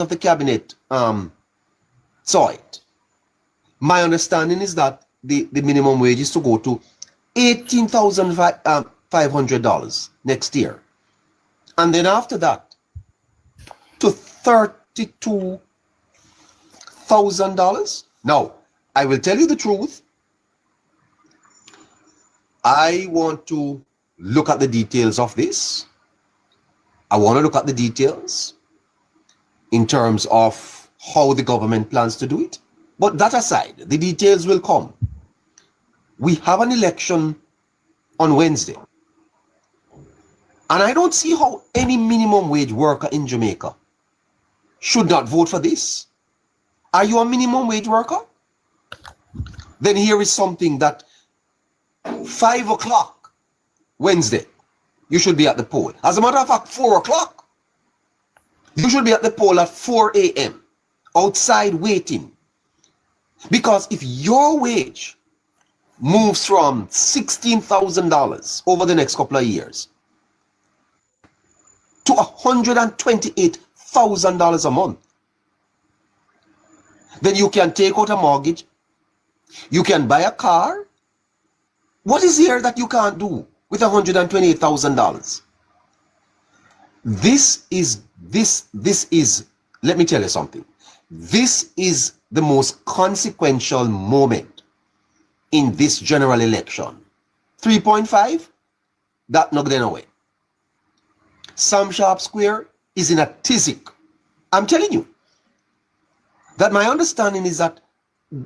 of the cabinet saw it. My understanding is that the minimum wage is to go to $18,500 next year. And then after that, to $32,000. Now, I will tell you the truth. I want to look at the details of this. I want to look at the details in terms of how the government plans to do it. But that aside, the details will come. We have an election on Wednesday. And I don't see how any minimum wage worker in Jamaica should not vote for this. Are you a minimum wage worker? Then here is something that 5 o'clock Wednesday, you should be at the poll. As a matter of fact, 4 o'clock. You should be at the poll at 4 a.m. outside waiting. Because if your wage moves from $16,000 over the next couple of years to $128,000 a month, then you can take out a mortgage, you can buy a car. What is here that you can't do with $128,000? This is, let me tell you something. This is the most consequential moment in this general election. 3.5, that not going away. Sam Sharp Square is in a tizzy. I'm telling you that my understanding is that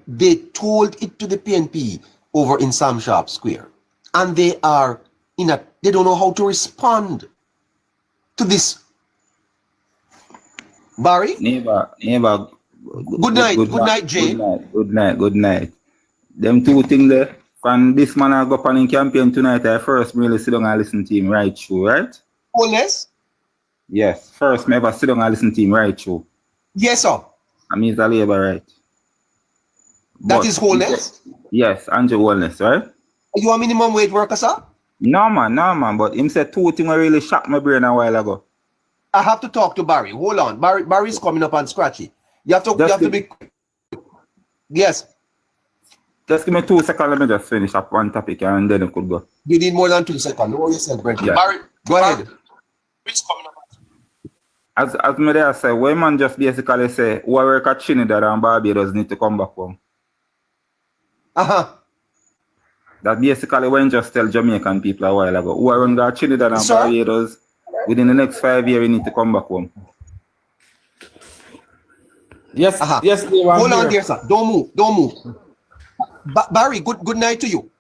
they told it to the PNP over in Sam Sharp Square, and they are they don't know how to respond to this. Barry? Neighbor. Good night, Jay. Good night. Them two things there. When this man I go up in campaign tonight, I first really sit down and listen to him right through, right? Wholeness? Yes. First, me ever sit down and listen to him right through. Yes, sir. I mean, he's a Labour, right? That is wholeness? Yes, Andrew Wholeness, right? Are you a minimum wage worker, sir? No, man. But him said two things that really shocked my brain a while ago. I have to talk to Barry. Hold on. Barry's coming up on Scratchy. You have to be... Yes. Just give me 2 seconds. Let me just finish up one topic and then I could go. You need more than 2 seconds. Don't worry yourself, Brent. Yeah. Barry, go ahead. Barry's coming up. As me there say, when man just basically say, who work at Trinidad and Barbados need to come back home. That basically when just tell Jamaican people a while ago, who are on Trinidad and Barbados, within the next 5 years, you need to come back home. Yes, yes. Hold on there, sir. Don't move. Barry, good night to you.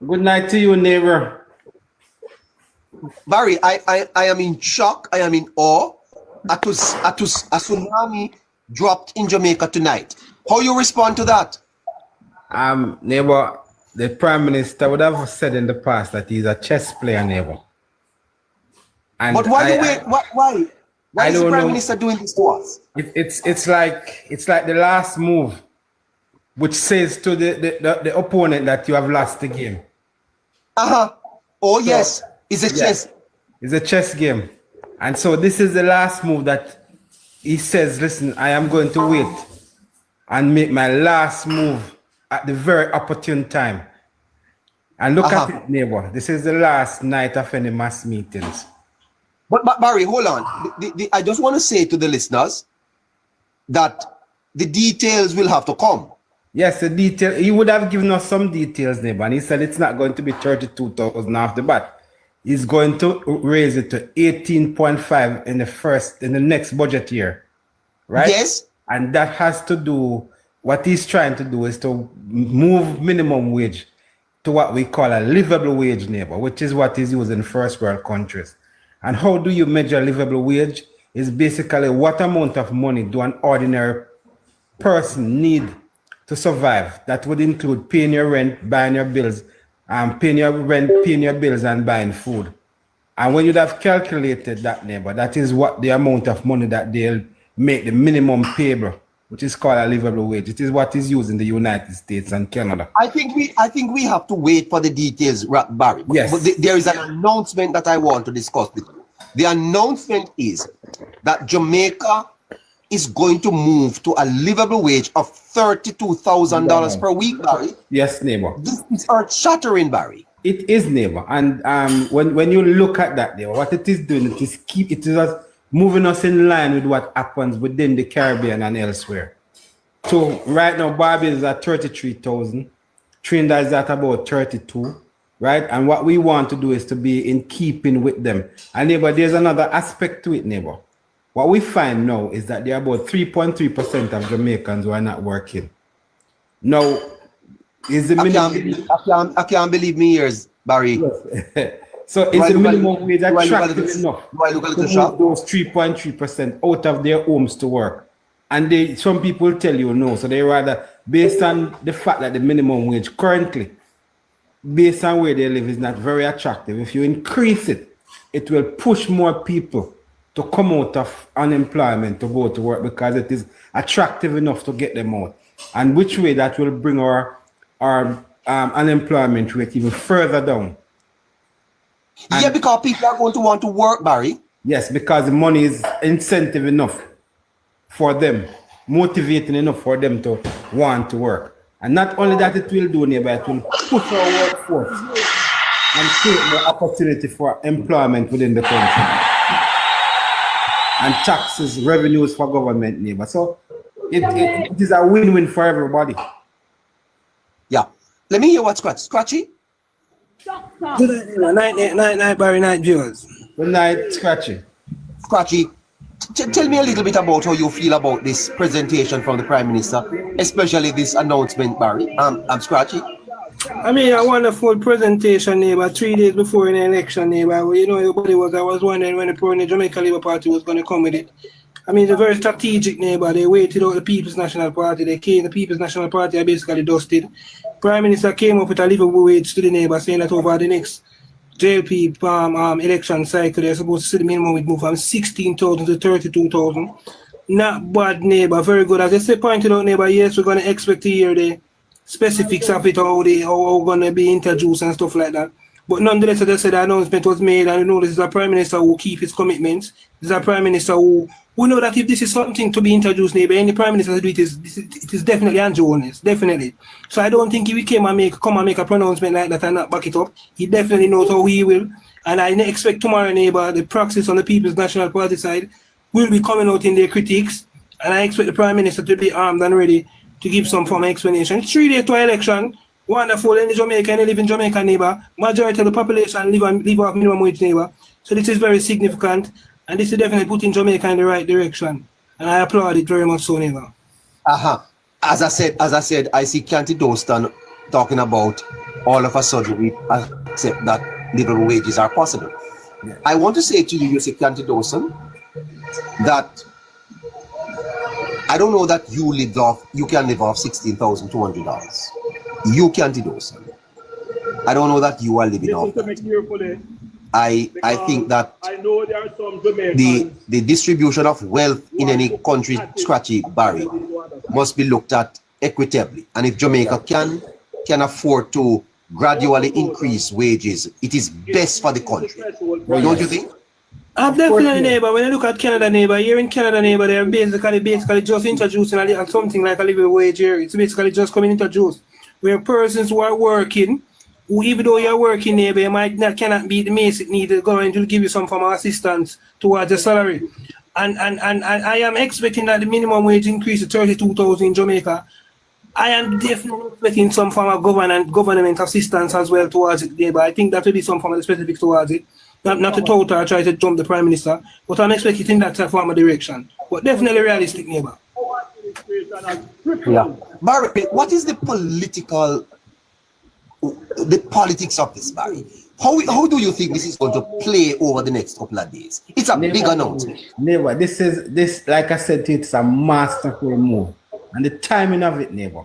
Good night to you, neighbor. Barry, I am in shock. I am in awe. A tsunami dropped in Jamaica tonight. How you respond to that? Neighbor, the Prime Minister would have said in the past that he's a chess player, neighbor. And but why is the Prime Minister doing this to us? It's like the last move, which says to the opponent that you have lost the game. Oh yes, it's a chess. It's a chess game. And so this is the last move that he says, listen, I am going to wait and make my last move at the very opportune time. And look at it, neighbor. This is the last night of any mass meetings. But Barry, hold on. I just want to say to the listeners that the details will have to come. Yes, the detail. He would have given us some details, neighbor. And he said it's not going to be 32,000 off the bat. He's going to raise it to 18.5 in the next budget year, right? Yes. And that has to do, what he's trying to do is to move minimum wage to what we call a livable wage, neighbor, which is what is used in first world countries. And how do you measure livable wage? Is basically what amount of money do an ordinary person need to survive. That would include paying your rent, buying your bills, paying your rent, paying your bills, and buying food. And when you'd have calculated that, neighbor, that is what the amount of money that they'll make the minimum payable, which is called a livable wage. It is what is used in the United States and Canada. I think we have to wait for the details, Barry. Yes. But there is an announcement that I want to discuss with you. The announcement is that Jamaica is going to move to a livable wage of $32,000 per week, Barry. Yes, neighbor. This is earth-shattering, Barry. It is, neighbor. And when you look at that, neighbor, what it is doing, it is just moving us in line with what happens within the Caribbean and elsewhere. So right now, Barbados is at 33,000. Trinidad is at about 32, right? And what we want to do is to be in keeping with them. And neighbor, there's another aspect to it, neighbor. What we find now is that there are about 3.3% of Jamaicans who are not working. Now, is the minimum... I can't believe me ears, Barry. Yes. So is the minimum wage attractive enough to move those 3.3% out of their homes to work? And some people tell you no. So they rather, based on the fact that the minimum wage currently, based on where they live, is not very attractive. If you increase it, it will push more people to come out of unemployment to go to work because it is attractive enough to get them out. And which way that will bring our unemployment rate even further down. Yeah, because people are going to want to work, Barry. Yes, because the money is incentive enough for them, motivating enough for them to want to work. And not only that it will do, neighbor, it will push our workforce and create more opportunity for employment within the country. And taxes, revenues for government, neighbor. So it is a win-win for everybody. Yeah. Let me hear what Scratchy. Good night, Barry, night, viewers. Good night, Scratchy. Scratchy, tell me a little bit about how you feel about this presentation from the Prime Minister, especially this announcement, Barry. I'm Scratchy. I mean, a wonderful presentation, neighbor, 3 days before an election, neighbor. You know, everybody I was wondering when the Jamaica Labour Party was going to come with it. I mean, it's a very strategic, neighbor. They waited out the People's National Party. They came, the People's National Party are basically dusted. Prime Minister came up with a livable wage to the neighbor, saying that over the next JLP election cycle, they're supposed to see the minimum wage move from 16,000 to 32,000. Not bad, neighbor. Very good. As I said, pointed out, neighbor, yes, we're going to expect to hear the specifics of it, how going to be introduced and stuff like that. But nonetheless, as I said, the announcement was made, and you know this is a Prime Minister who keeps his commitments. This is a Prime Minister who we know that if this is something to be introduced, neighbor, any Prime Minister to do it is definitely honest, definitely. So I don't think he come and make a pronouncement like that and not back it up. He definitely knows how he will. And I expect tomorrow, neighbor, the praxis on the People's National Party side will be coming out in their critiques. And I expect the Prime Minister to be armed and ready to give some form of explanation. It's 3 days to an election. Wonderful. Any Jamaican, they live in Jamaica, neighbor. Majority of the population live off minimum wage, neighbor. So this is very significant. And this is definitely putting Jamaica in the right direction. And I applaud it very much so, neighbor. As I said, I see Canty Dostan talking about all of a sudden we accept that livable wages are possible. Yeah. I want to say to you, Canty Dostan, that I don't know that you can live off $16,200. You Canty Dostan. I don't know that you are living off that. I think that I know there are some Jamaicans, the distribution of wealth in any country, Scratchy, Barry, must be looked at equitably. And if Jamaica can afford to gradually increase wages, it is best for the country. Don't you think? Definitely, neighbor. When you look at Canada, neighbor, here in Canada, neighbor, they're basically just introducing something like a living wage here. It's basically just coming introduced. Where persons who are working, who even though you're working, neighbor, you cannot be the basic need. The government will give you some form of assistance towards the salary. And I am expecting that the minimum wage increase to 32,000 in Jamaica. I am definitely expecting some form of government assistance as well towards it, neighbor. I think that will be some form of specifics towards it. Not to total try to jump the Prime Minister, but I'm expecting that form of direction. But definitely realistic, neighbor. Yeah. Barry, what is the politics of this, Barry? How do you think this is going to play over the next couple of days? It's a big announcement. Neighbor, this, like I said, it's a masterful move. And the timing of it, neighbor,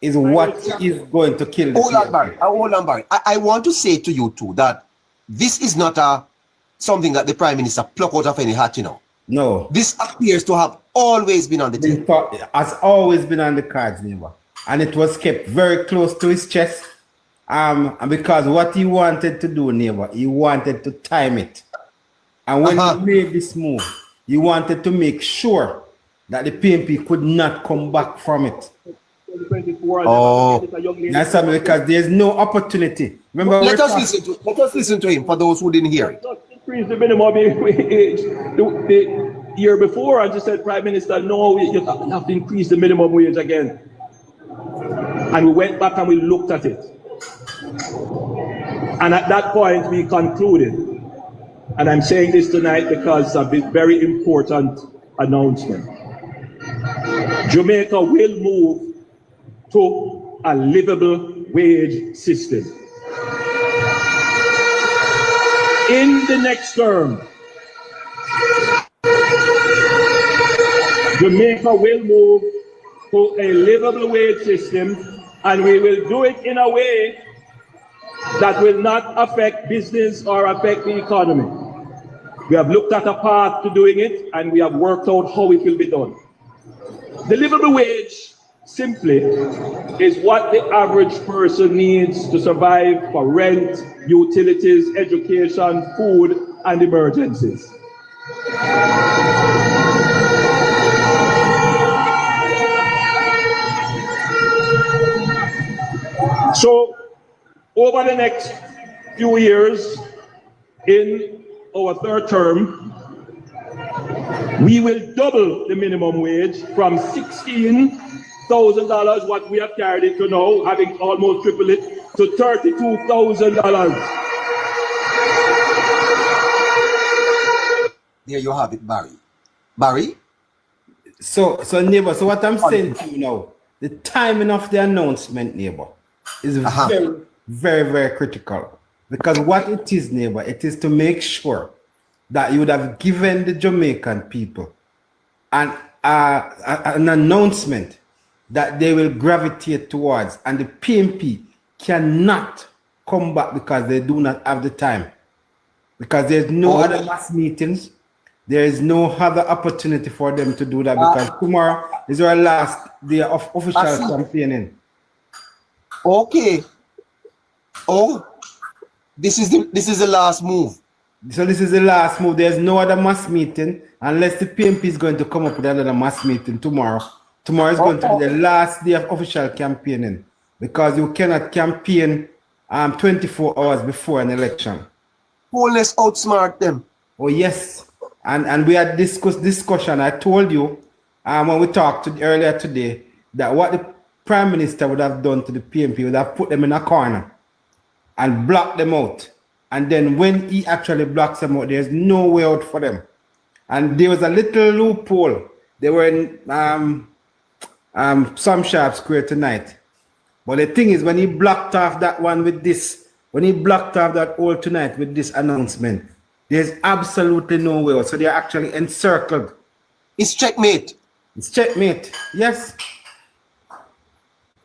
is what is going to kill the Hold on, Barry. I want to say to you too that this is not something that the Prime Minister plucked out of any hat, you know. No. This appears to have always been on the table. Has always been on the cards, neighbor. And it was kept very close to his chest. And because what he wanted to do, neighbor, he wanted to time it. And when he made this move, he wanted to make sure that the PNP could not come back from it. 2024. Oh. That's something because there's no opportunity. Remember, Let us listen to him for those who didn't hear it. Just increase the minimum wage the year before, and just said, Prime Minister, no, you have to increase the minimum wage again. And we went back and we looked at it. And at that point, we concluded, and I'm saying this tonight because of this very important announcement. Jamaica will move to a livable wage system. In the next term, Jamaica will move to a livable wage system, and we will do it in a way that will not affect business or affect the economy. We have looked at a path to doing it, and we have worked out how it will be done. The livable wage simply is what the average person needs to survive for rent, utilities, education, food, and emergencies. So, over the next few years, in our third term, we will double the minimum wage from $16,000, what we have carried it to now, having almost tripled it, to $32,000. There you have it, Barry. Barry? So neighbor, so what I'm saying to you now, the timing of the announcement, neighbor, is very, very, very critical. Because what it is, neighbor, it is to make sure that you would have given the Jamaican people an announcement that they will gravitate towards, and the PNP cannot come back because they do not have the time. Because there's no other mass meetings, there is no other opportunity for them to do that, because tomorrow is our last day of official campaigning. Okay. Oh, this is the last move. So this is the last move. There's no other mass meeting unless the PNP is going to come up with another mass meeting tomorrow. Tomorrow is going to be the last day of official campaigning, because you cannot campaign 24 hours before an election. Let's outsmart them. Oh yes, and we had discussion. I told you when we talked earlier today that what the Prime Minister would have done to the PNP would have put them in a corner and blocked them out. And then when he actually blocks them out, there's no way out for them. And there was a little loophole. They were in some sharp square tonight. But the thing is, when he blocked off that one with this, when he blocked off that hole tonight with this announcement, there's absolutely no way out. So they're actually encircled. It's checkmate. It's checkmate. Yes.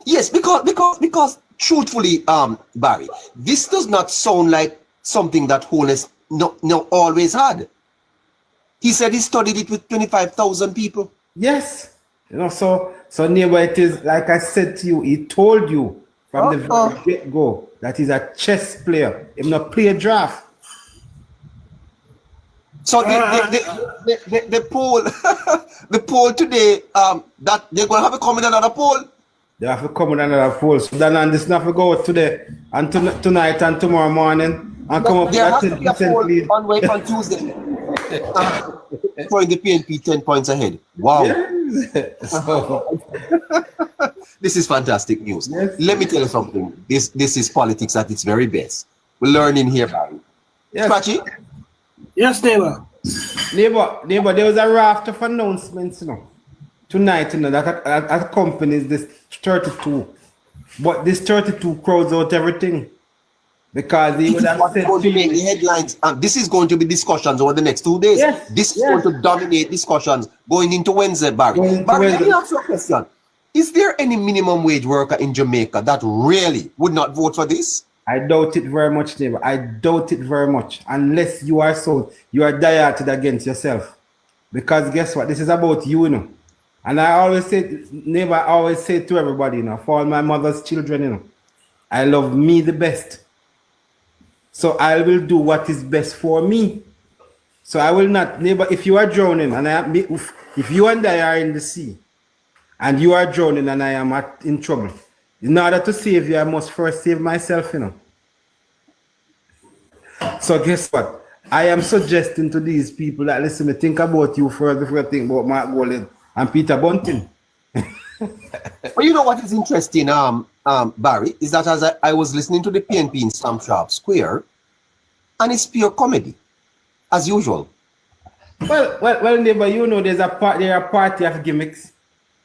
Yes, because truthfully, Barry, this does not sound like something that Holness no always had. He said he studied it with 25,000 people. Yes. You know, so neighbor, it is like I said to you, he told you from the very get-go that he's a chess player. He's not play a draft. So the poll the poll today, that they're gonna have to come in another poll. They have to come in another poll. So then this not to go out today and tonight and tomorrow morning and come up with there a has to be a 10% poll lead. on Tuesday. Throwing the PNP 10 points ahead. Wow. Yes. So, This is fantastic news. Yes. Let me tell you something. This is politics at its very best. We're learning here, Barry. yes. Scratchy? Yes, neighbor. Neighbor, there was a raft of announcements, tonight, that accompanies this 32. But this 32 crowds out everything. Because he would have said going to to make the you, headlines. This is going to be discussions over the next 2 days. Yes, This is yes. going to dominate discussions going into Wednesday, Barry. Going into Barry, let me Wednesday. ask you a question. Is there any minimum wage worker in Jamaica that really would not vote for this? I doubt it very much, neighbor. I doubt it very much. Unless you are dieted against yourself. Because guess what? This is about you, And I always say, neighbor, I always say to everybody, for all my mother's children, I love me the best. So I will do what is best for me. So I will not, neighbor, if you are drowning and if you and I are in the sea and you are drowning and I am in trouble, in order to save you, I must first save myself, you know. So guess what? I am suggesting to these people that listen, me think about you first before I think about Mark Golding and Peter Bunting. But you know what is interesting, Barry, is that as I was listening to the PNP in Stamp Sharp Square, and it's pure comedy, as usual. Well, neighbor, you know there are a party of gimmicks,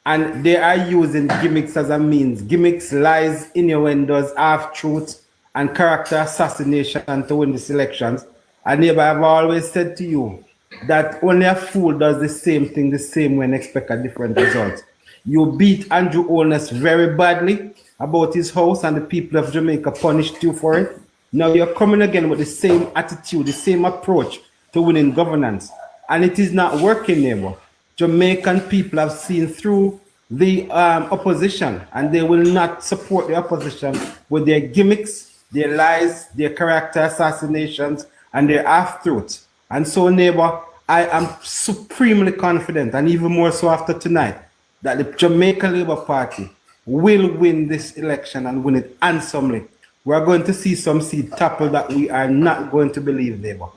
and they are using gimmicks as a means. Gimmicks, lies, innuendos, half-truths, and character assassination to win these elections. And neighbor, I've always said to you that only a fool does the same thing the same way and expect a different result. You beat Andrew Holness very badly about his house, and the people of Jamaica punished you for it. Now you're coming again with the same attitude, the same approach to winning governance. And it is not working, neighbor. Jamaican people have seen through the opposition, and they will not support the opposition with their gimmicks, their lies, their character assassinations, and their half-truths. And so, neighbor, I am supremely confident, and even more so after tonight, that the Jamaica Labour Party will win this election and win it handsomely. We are going to see some seat topple that we are not going to believe, neighbor.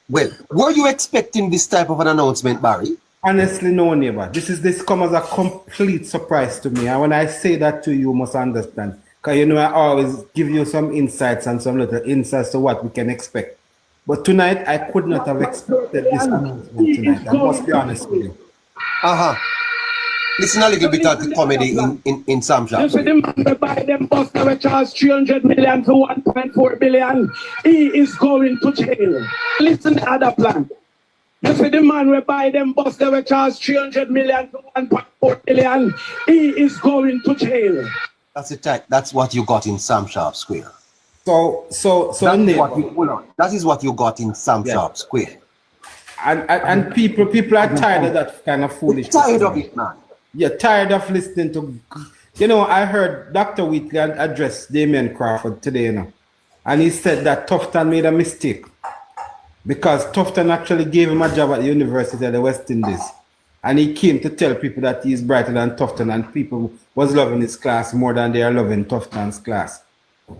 Well, were you expecting this type of an announcement, Barry? Honestly, no, neighbor. This comes as a complete surprise to me. And when I say that to you, you must understand. Because you know, I always give you some insights and some little insights to what we can expect. But tonight, I could not have expected this announcement tonight. I must be honest with you. Listen a little bit at the comedy in Sam Sharp. Just with the man to buy them bus that will charge 300 million to 1.4 billion, he is going to jail. Listen to other plan. Just with the man will buy them bus that will charge 300 million to 1.4 billion, he is going to jail. That's what you got in Sam Sharp Square. So that is what you got in Sam Sharp Square. And people are tired of that kind of foolishness. Tired of it, man. You're tired of listening to, you know, I heard Dr. Wheatley address Damien Crawford today, you know, and he said that Tufton made a mistake because Tufton actually gave him a job at the University of the West Indies, and he came to tell people that he's brighter than Tufton, and people was loving his class more than they are loving Tufton's class.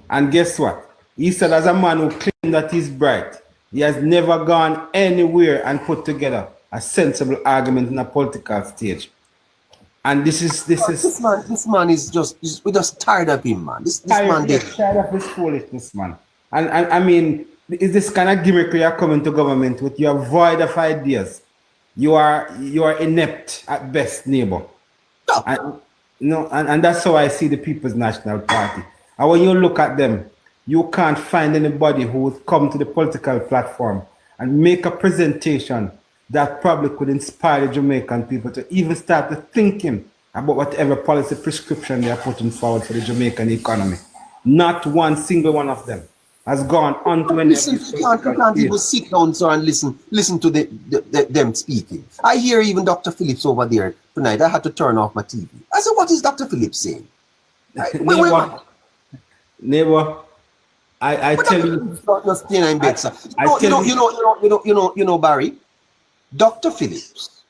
And guess what? He said, as a man who claimed that he's bright, he has never gone anywhere and put together a sensible argument in a political stage. And this man is we're just tired of him, man. This man is tired of his foolishness, man. And I mean, is this kind of gimmick you are coming to government with? You are void of ideas. You are inept at best, neighbor. And that's how I see the People's National Party. And when you look at them, you can't find anybody who would come to the political platform and make a presentation that probably could inspire the Jamaican people to even start thinking about whatever policy prescription they are putting forward for the Jamaican economy. Not one single one of them has gone on to any. You can't even sit down, sir, and listen to them speaking. I hear even Dr. Phillips over there tonight. I had to turn off my TV. I said, what is Dr. Phillips saying? Neighbor, I tell you. You know, Barry, Dr. Phillips,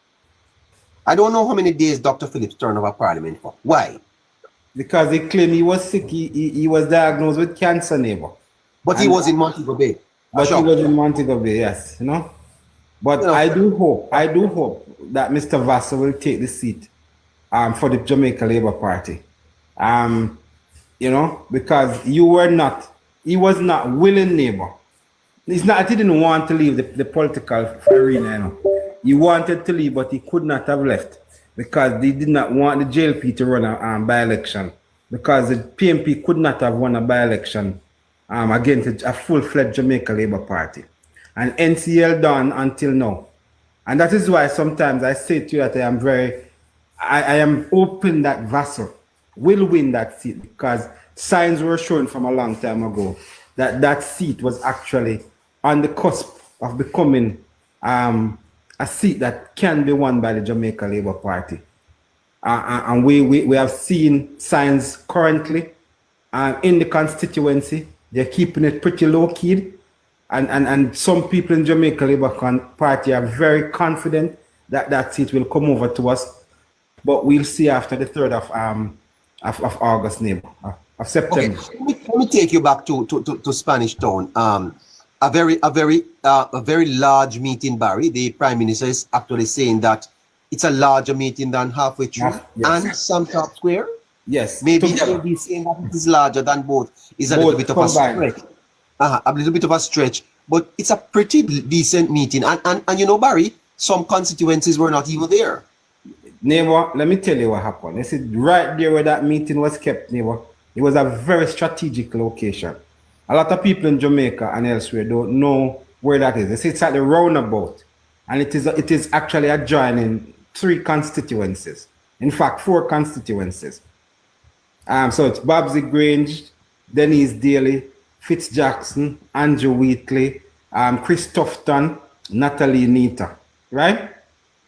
I don't know how many days Dr. Phillips turned over Parliament for. Why? Because he claimed he was sick. He was diagnosed with cancer, neighbor. But he was in Montego Bay. But he was in Montego Bay, yes, you know. But I do hope that Mr. Vassar will take the seat for the Jamaica Labour Party. You know, because he was not willing, neighbor. He didn't want to leave the political arena, you know. He wanted to leave, but he could not have left because they did not want the JLP to run a by-election, because the PNP could not have won a by-election against a full-fledged Jamaica Labour Party. And NCL done until now. And that is why sometimes I say to you that I am open that Vassar will win that seat, because signs were shown from a long time ago that seat was actually on the cusp of becoming a seat that can be won by the Jamaica Labour Party. And we have seen signs currently in the constituency. They're keeping it pretty low-key. And some people in Jamaica Labour Party are very confident that seat will come over to us. But we'll see after the 3rd of August, neighbor, of September. Okay, let me take you back to Spanish Town. A very large meeting, Barry. The Prime Minister is actually saying that it's a larger meeting than halfway through and some top square. Yes. Maybe saying that it is larger than both is a little bit of a stretch. A little bit of a stretch, but it's a pretty decent meeting. And you know, Barry, some constituencies were not even there. Neighbor, let me tell you what happened. You see, right there where that meeting was kept, neighbor, it was a very strategic location. A lot of people in Jamaica and elsewhere don't know where that is. They say it's at the roundabout, and it is actually adjoining 3 constituencies. In fact, 4 constituencies. So it's Babsy Grange, Denise Daly, Fitz Jackson, Andrew Wheatley, Chris Tufton, Natalie Nita, right?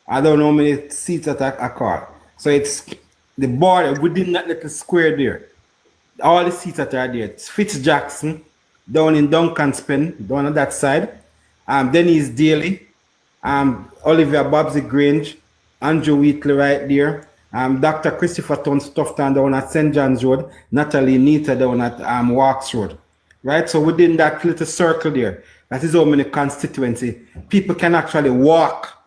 I don't know how many seats that I call. So it's the border within that little square there. All the seats that are there. It's Fitz Jackson down in Duncan's Pen, down on that side. Denise Daly, Olivia Babsy Grange, Andrew Wheatley right there. Dr. Christopher Tufton down at St. John's Road, Natalie Nita down at Walks Road. Right? So within that little circle there, that is how many constituency people can actually walk.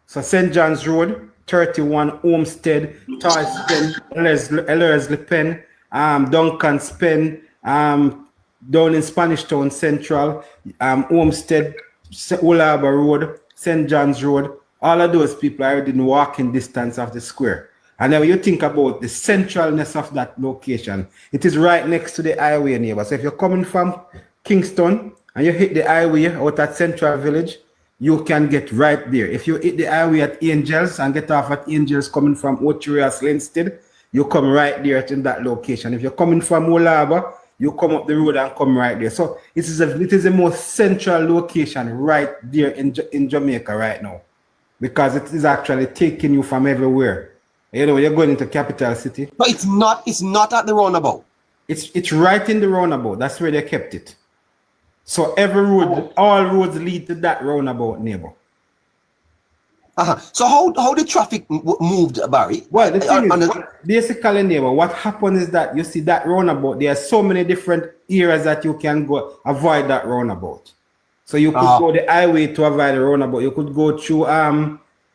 So St. John's Road, 31 Olmsted, Tarston, Leslie Pen, Duncan's Pen, down in Spanish Town Central, Olmsted, Old Harbour Road, St. John's Road. All of those people are within walking distance of the square. And then when you think about the centralness of that location, it is right next to the highway, neighbor. So if you're coming from Kingston and you hit the highway out at Central Village, you can get right there. If you hit the highway at Angels and get off at Angels coming from Ochurias Linstead, you come right there in that location. If you're coming from Old Harbour, you come up the road and come right there. So it is the most central location right there in Jamaica right now, because it is actually taking you from everywhere. You know, you're going into capital city. But it's not at the roundabout. It's right in the roundabout. That's where they kept it. So every road, all roads lead to that roundabout, neighbor. So how the traffic moved, Barry? Well, the thing is, basically, neighbor, what happened is that you see that roundabout, there are so many different areas that you can go avoid that roundabout. So you could go the highway to avoid the roundabout. You could go through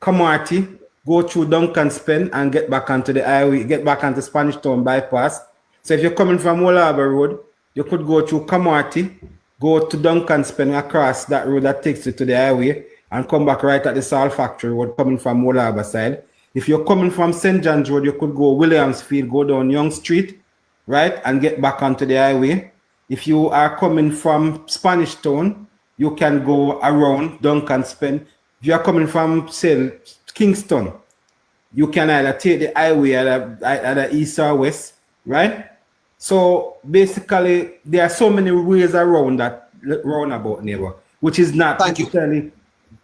Camarty, go through Duncan's Pen and get back onto the highway, get back onto Spanish Town bypass. So if you're coming from Old Harbour Road, you could go through Camarty, go to Duncan's Pen across that road that takes you to the highway and come back right at the Salt Factory Road coming from Old Harbour side. If you're coming from St. John's Road, you could go Williamsfield, go down Young Street, right, and get back onto the highway. If you are coming from Spanish Town, you can go around Duncan's Pen. If you are coming from, say, Kingston, you can either take the highway either east or west, right? So basically, there are so many ways around that roundabout, neighbor, which is not necessarily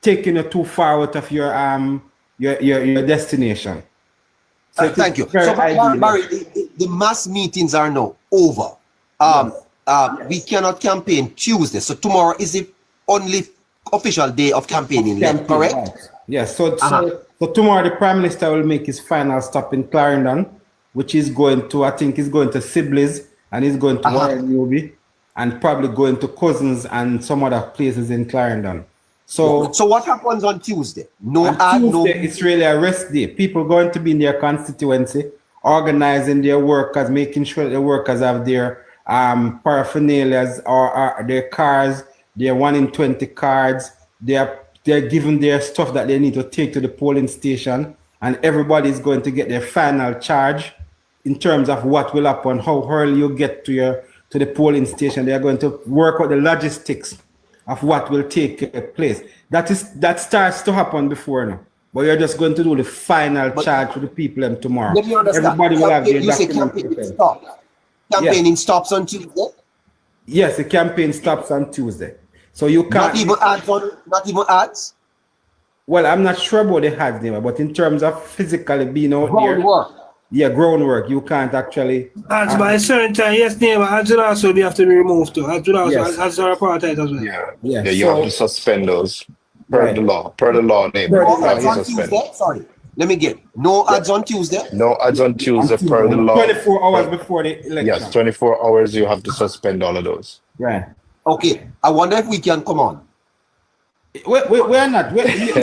taking you too far out of your destination. So thank you. So, Barry, the mass meetings are now over. We cannot campaign Tuesday, so tomorrow is the only official day of campaigning, correct? Right. Yes. So tomorrow the Prime Minister will make his final stop in Clarendon, which is going to, I think, he's going to Sibley's and he's going to Warren and probably going to Cousins and some other places in Clarendon. So what happens on Tuesday? Tuesday, it's really a rest day. People going to be in their constituency, organizing their workers, making sure that the workers have their paraphernalia or their cars, their 1 in 20 cards. They're giving their stuff that they need to take to the polling station, and everybody is going to get their final charge in terms of what will happen, how early you get to the polling station. They are going to work out the logistics of what will take place. That starts to happen before now, but you're just going to do the final charge to the people tomorrow. Let me understand. Everybody will have their you say campaigning stops. Campaigning stops on Tuesday? Yes, the campaign stops on Tuesday. So you can't... Not even ads? Well, I'm not sure about the ads, neighbor, but in terms of physically being out there... groundwork, you can't actually... Ads by a certain time, yes, neighbor, ads will also have to be removed too. Ads will also, ads are apartheid as well. Yeah, you have to suspend those. Right. Per the law, neighbor. Per the No law, ads He's on suspended. Tuesday? Sorry. Let me get. No ads on Tuesday? No ads on Tuesday per the law. 24 hours before the election. Yes, 24 hours you have to suspend all of those. Right. Okay. I wonder if we can come on. We're not.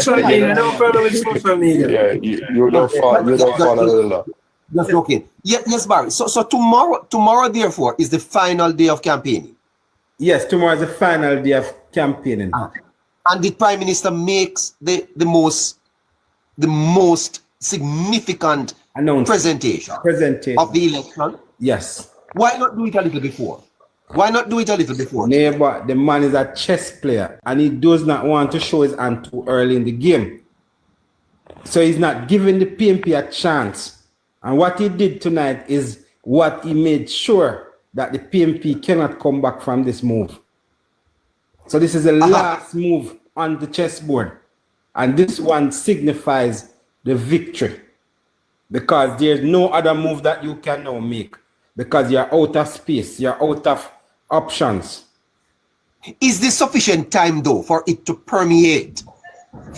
Social media, no problem with social media. Yeah, you don't follow the law. Just joking. Yes, Barry. So tomorrow, therefore, is the final day of campaigning. Yes, tomorrow is the final day of campaigning. And the Prime Minister makes the most significant presentation of the election. Yes. Why not do it a little before? Neighbor, the man is a chess player and he does not want to show his hand too early in the game. So he's not giving the PNP a chance. And what he did tonight is what he made sure that the PNP cannot come back from this move. So this is the last move on the chessboard. And this one signifies the victory. Because there's no other move that you can now make. Because you're out of space. You're out of options. Is this sufficient time, though, for it to permeate?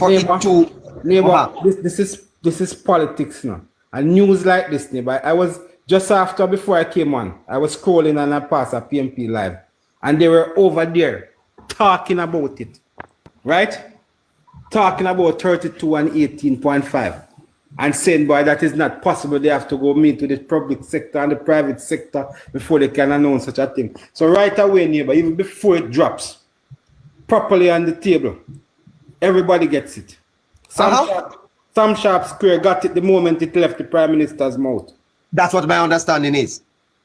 This is politics now. And news like this, neighbor. I was just before I came on, I was scrolling and I passed a PMP live. And they were over there talking about it. Right? Talking about 32 and 18.5. And saying, boy, that is not possible. They have to go meet with the public sector and the private sector before they can announce such a thing. So right away, neighbor, even before it drops properly on the table, everybody gets it. Sam Sharp Square got it the moment it left the Prime Minister's mouth. That's what my understanding is.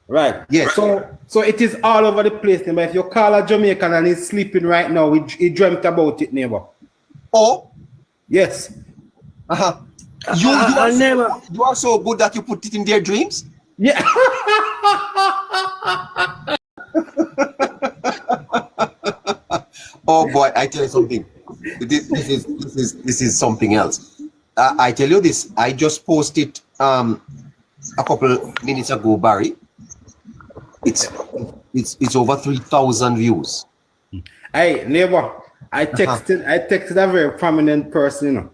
Right. Yes. So it is all over the place, neighbor. If you call a Jamaican and he's sleeping right now, he dreamt about it, neighbor. Oh? Yes. You are so good that you put it in their dreams? Yeah. Oh boy, I tell you something. This is something else. I tell you this. I just posted a couple minutes ago, Barry. It's over 3,000 views. Hey, neighbor, I texted a very prominent person, you know.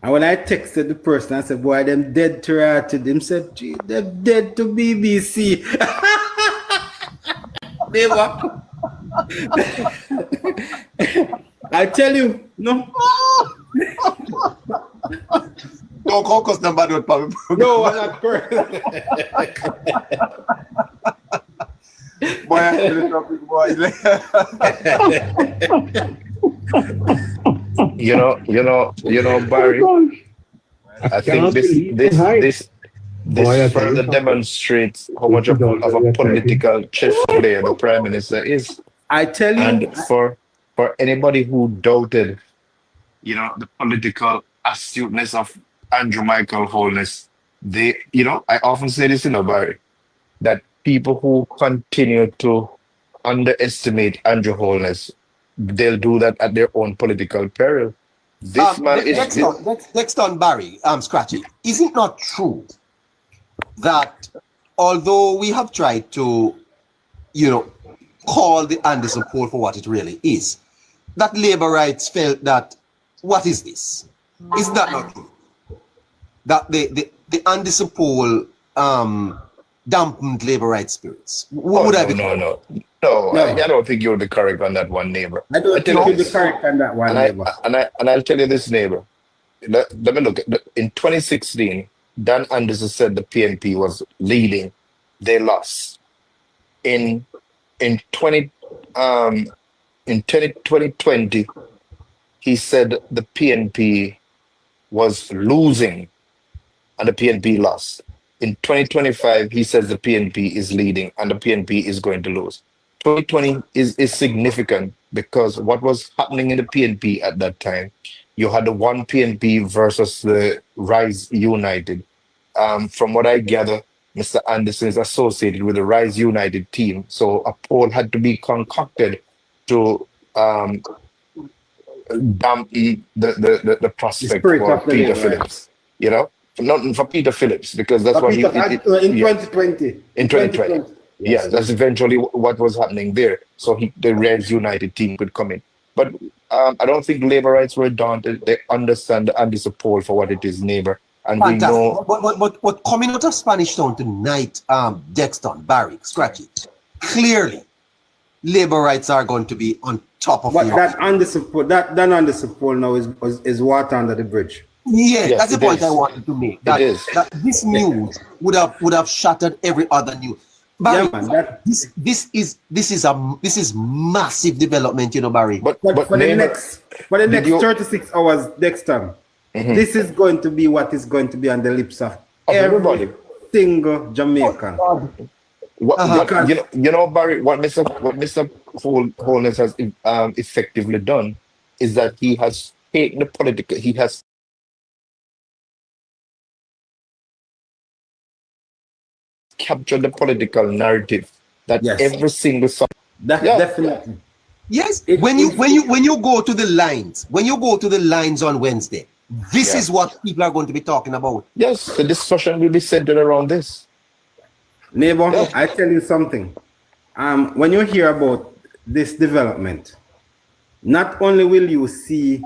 And when I texted the person, I said, boy, them dead to Ratted. Them said, gee, them dead to BBC. Neighbor. I tell you, no. Don't call us number don't probably. No, I'm not correct. Boy, I'm talking, boy. You know, Barry. I think this further demonstrates how much of a political chess player the Prime Minister is. I tell you, and for anybody who doubted, the political astuteness of Andrew Michael Holness, I often say this, Barry, that people who continue to underestimate Andrew Holness, they'll do that at their own political peril. This man is next on Barry, Scratchy. Is it not true that although we have tried to, call the Anderson poll for what it really is, that labor rights felt that what is this? Is that not true? That the Anderson poll dampened labor rights spirits. No. I don't think you'll be correct on that one, neighbor. I don't think you'll be correct on that one, neighbor. And I'll tell you this, neighbor. Let me look. In 2016, Dan Anderson said the PNP was leading. They lost. In 2020, he said the PNP was losing, and the PNP lost. In 2025, he says the PNP is leading and the PNP is going to lose. 2020 is significant because what was happening in the PNP at that time, you had the one PNP versus the Rise United. From what I gather, Mr. Anderson is associated with the Rise United team. So a poll had to be concocted to dampen the prospect for Peter Phillips, Not for Peter Phillips, because that's what in 2020. In 2020. Yeah, that's eventually what was happening there. So the Reds United team could come in. But I don't think labor rights were daunted. They understand and they support for what it is, neighbor. And we Fantastic. know But coming out of Spanish Town tonight, Dexton, Barry, scratch it. Clearly, labor rights are going to be on top of But the that under support, that under support now is water under the bridge. Yeah, Yes, that's the it point is. I wanted to make. That, is. that this news would have shattered every other news. Barry, Yeah, man, this is massive development, you know, Barry. But for the neighbor, next 36 hours next time, this is going to be what is going to be on the lips of everybody. every single Jamaican. You know, Barry, what Mr. Holness has effectively done is that he has taken the political, he has captured the political narrative that Yes. every single song. That Yeah. definitely. Yes, when you go to the lines on Wednesday, this Yeah. is what people are going to be talking about. Yes, the discussion will be centered around this. Neighbor, Yeah. I tell you something. When you hear about this development, not only will you see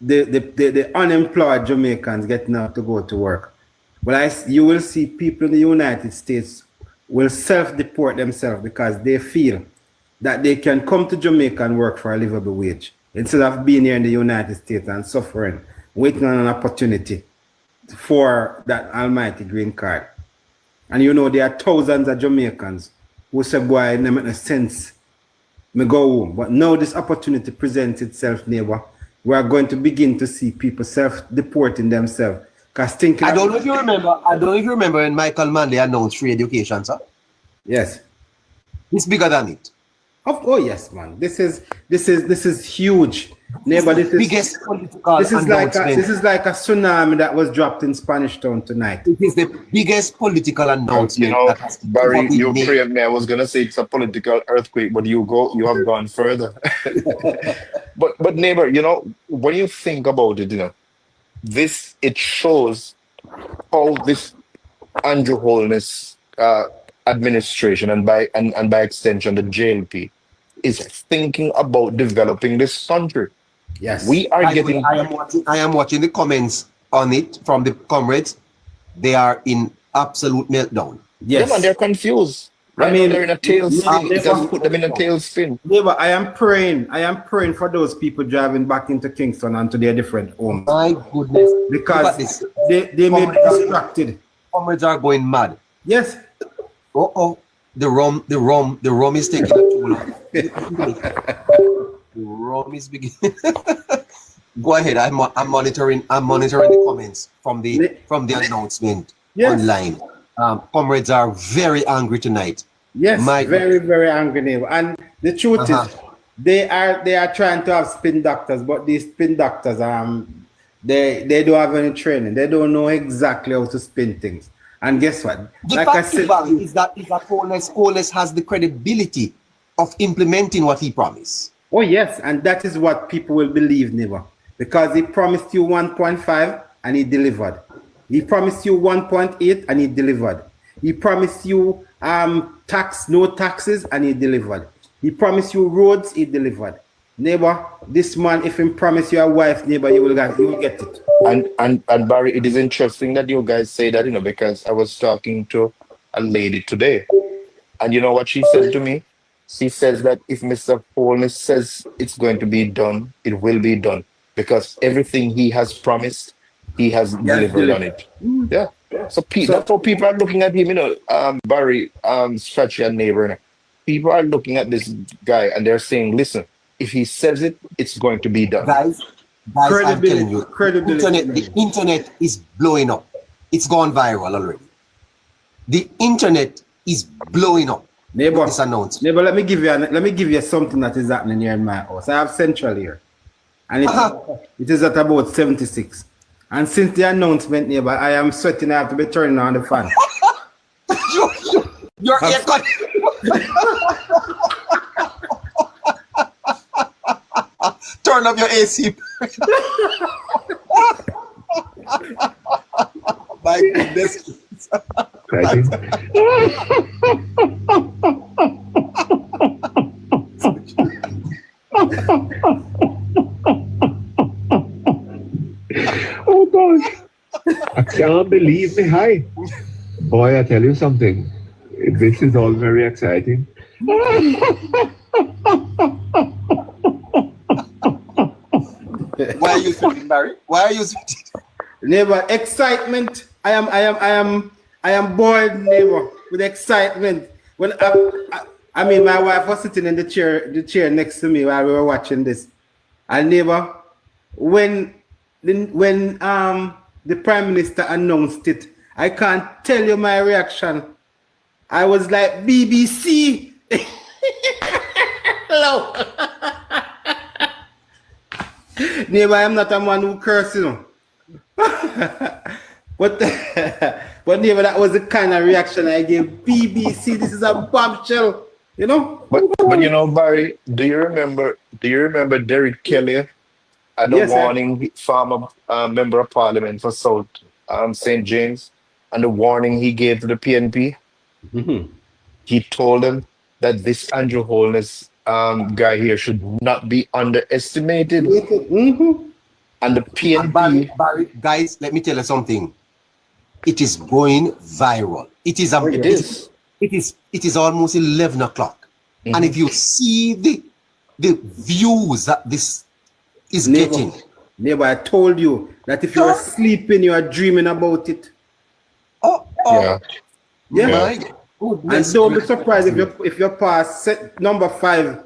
the unemployed Jamaicans getting out to go to work, but you will see people in the United States will self-deport themselves because they feel that they can come to Jamaica and work for a livable wage instead of being here in the United States and suffering, waiting on an opportunity for that almighty green card. And you know, there are thousands of Jamaicans who say, boy, it doesn't make no sense. Me go home. But now this opportunity presents itself, neighbor. We are going to begin to see people self-deporting themselves. Because thinking I don't know if you remember when Michael Manley announced free education, sir. Yes. It's bigger than it. Oh yes, man. This is huge. Neighbor, this is biggest political this is like announcement. a tsunami that was dropped in Spanish Town tonight. It is the biggest political announcement. You know, that has Barry, ever been you made. framed me. I was gonna say it's a political earthquake, but you have gone further. but neighbor, you know, when you think about it, you know, it shows how this Andrew Holness administration and by extension the JLP is thinking about developing this country. Yes. We are I getting am watching the comments on it from the comrades. They are in absolute meltdown. Yes. yeah, man, they're confused. Right, I mean, they're in a tailspin. they- It has put them in a tailspin. Neighbor, I am praying for those people driving back into Kingston and to their different homes. My goodness. Look at Because this. they may be distracted. Comrades are going mad. Yes. The rum is taking a toll. The rum is beginning. Go ahead. I'm monitoring the comments from the announcement Yes. online. Comrades are very angry tonight. Yes, very, very angry neighbor. And the truth is, they are trying to have spin doctors, but these spin doctors, they don't have any training. They don't know exactly how to spin things. And guess what? The fact is that Holness has the credibility of implementing what he promised. Oh yes, and that is what people will believe, neighbor, because he promised you 1.5 and he delivered. He promised you 1.8 and he delivered. He promised you no taxes and he delivered. He promised you roads, he delivered. Neighbor, this man, if he promise you a wife, neighbor, you will get it. And Barry, it is interesting that you guys say that, you know, because I was talking to a lady today, and you know what she said to me? She says that if Mr. Holness says it's going to be done, it will be done, because everything he has promised, he has delivered on it. Yeah. So that's how people are looking at him, you know, Barry, Scratchy and Neighbor. You know. People are looking at this guy and they're saying, listen, if he says it, it's going to be done. Guys, I'm telling you, the internet is blowing up. It's gone viral already. The internet is blowing up. Neighbor, this announcement. Neighbor, let me give you something that is happening here in my house. I have Central here, and it is at about 76. And since the announcement, neighbor, I am sweating. I have to be turning on the fan. Your air con. Turn up your AC. My goodness. Can't believe me. Hi. Boy, I tell you something. This is all very exciting. Why are you sweating, Barry? Why are you sweating? Neighbor, excitement. I am bored, neighbor, with excitement. When I mean, my wife was sitting in the chair next to me while we were watching this. And neighbor, when the Prime Minister announced it, I can't tell you my reaction. I was like, BBC. Hello. Neighbor, I'm not a man who curses, you know. but neighbor, that was the kind of reaction I gave. BBC, this is a bombshell, you know. But you know, Barry, do you remember Derek Kelly and the Yes, warning former member of parliament for South St. James, and the warning he gave to the PNP? Mm-hmm. He told them that this Andrew Holness guy here should not be underestimated. Mm-hmm. And the PNP, Barry, guys, let me tell you something. It is going viral. It is it is almost 11 o'clock. Mm-hmm. And if you see the views that this is Neighbor, getting. Neighbor, I told you that if you are sleeping, you are dreaming about it. yeah. Yeah. My And goodness. don't be surprised if you pass set number 5,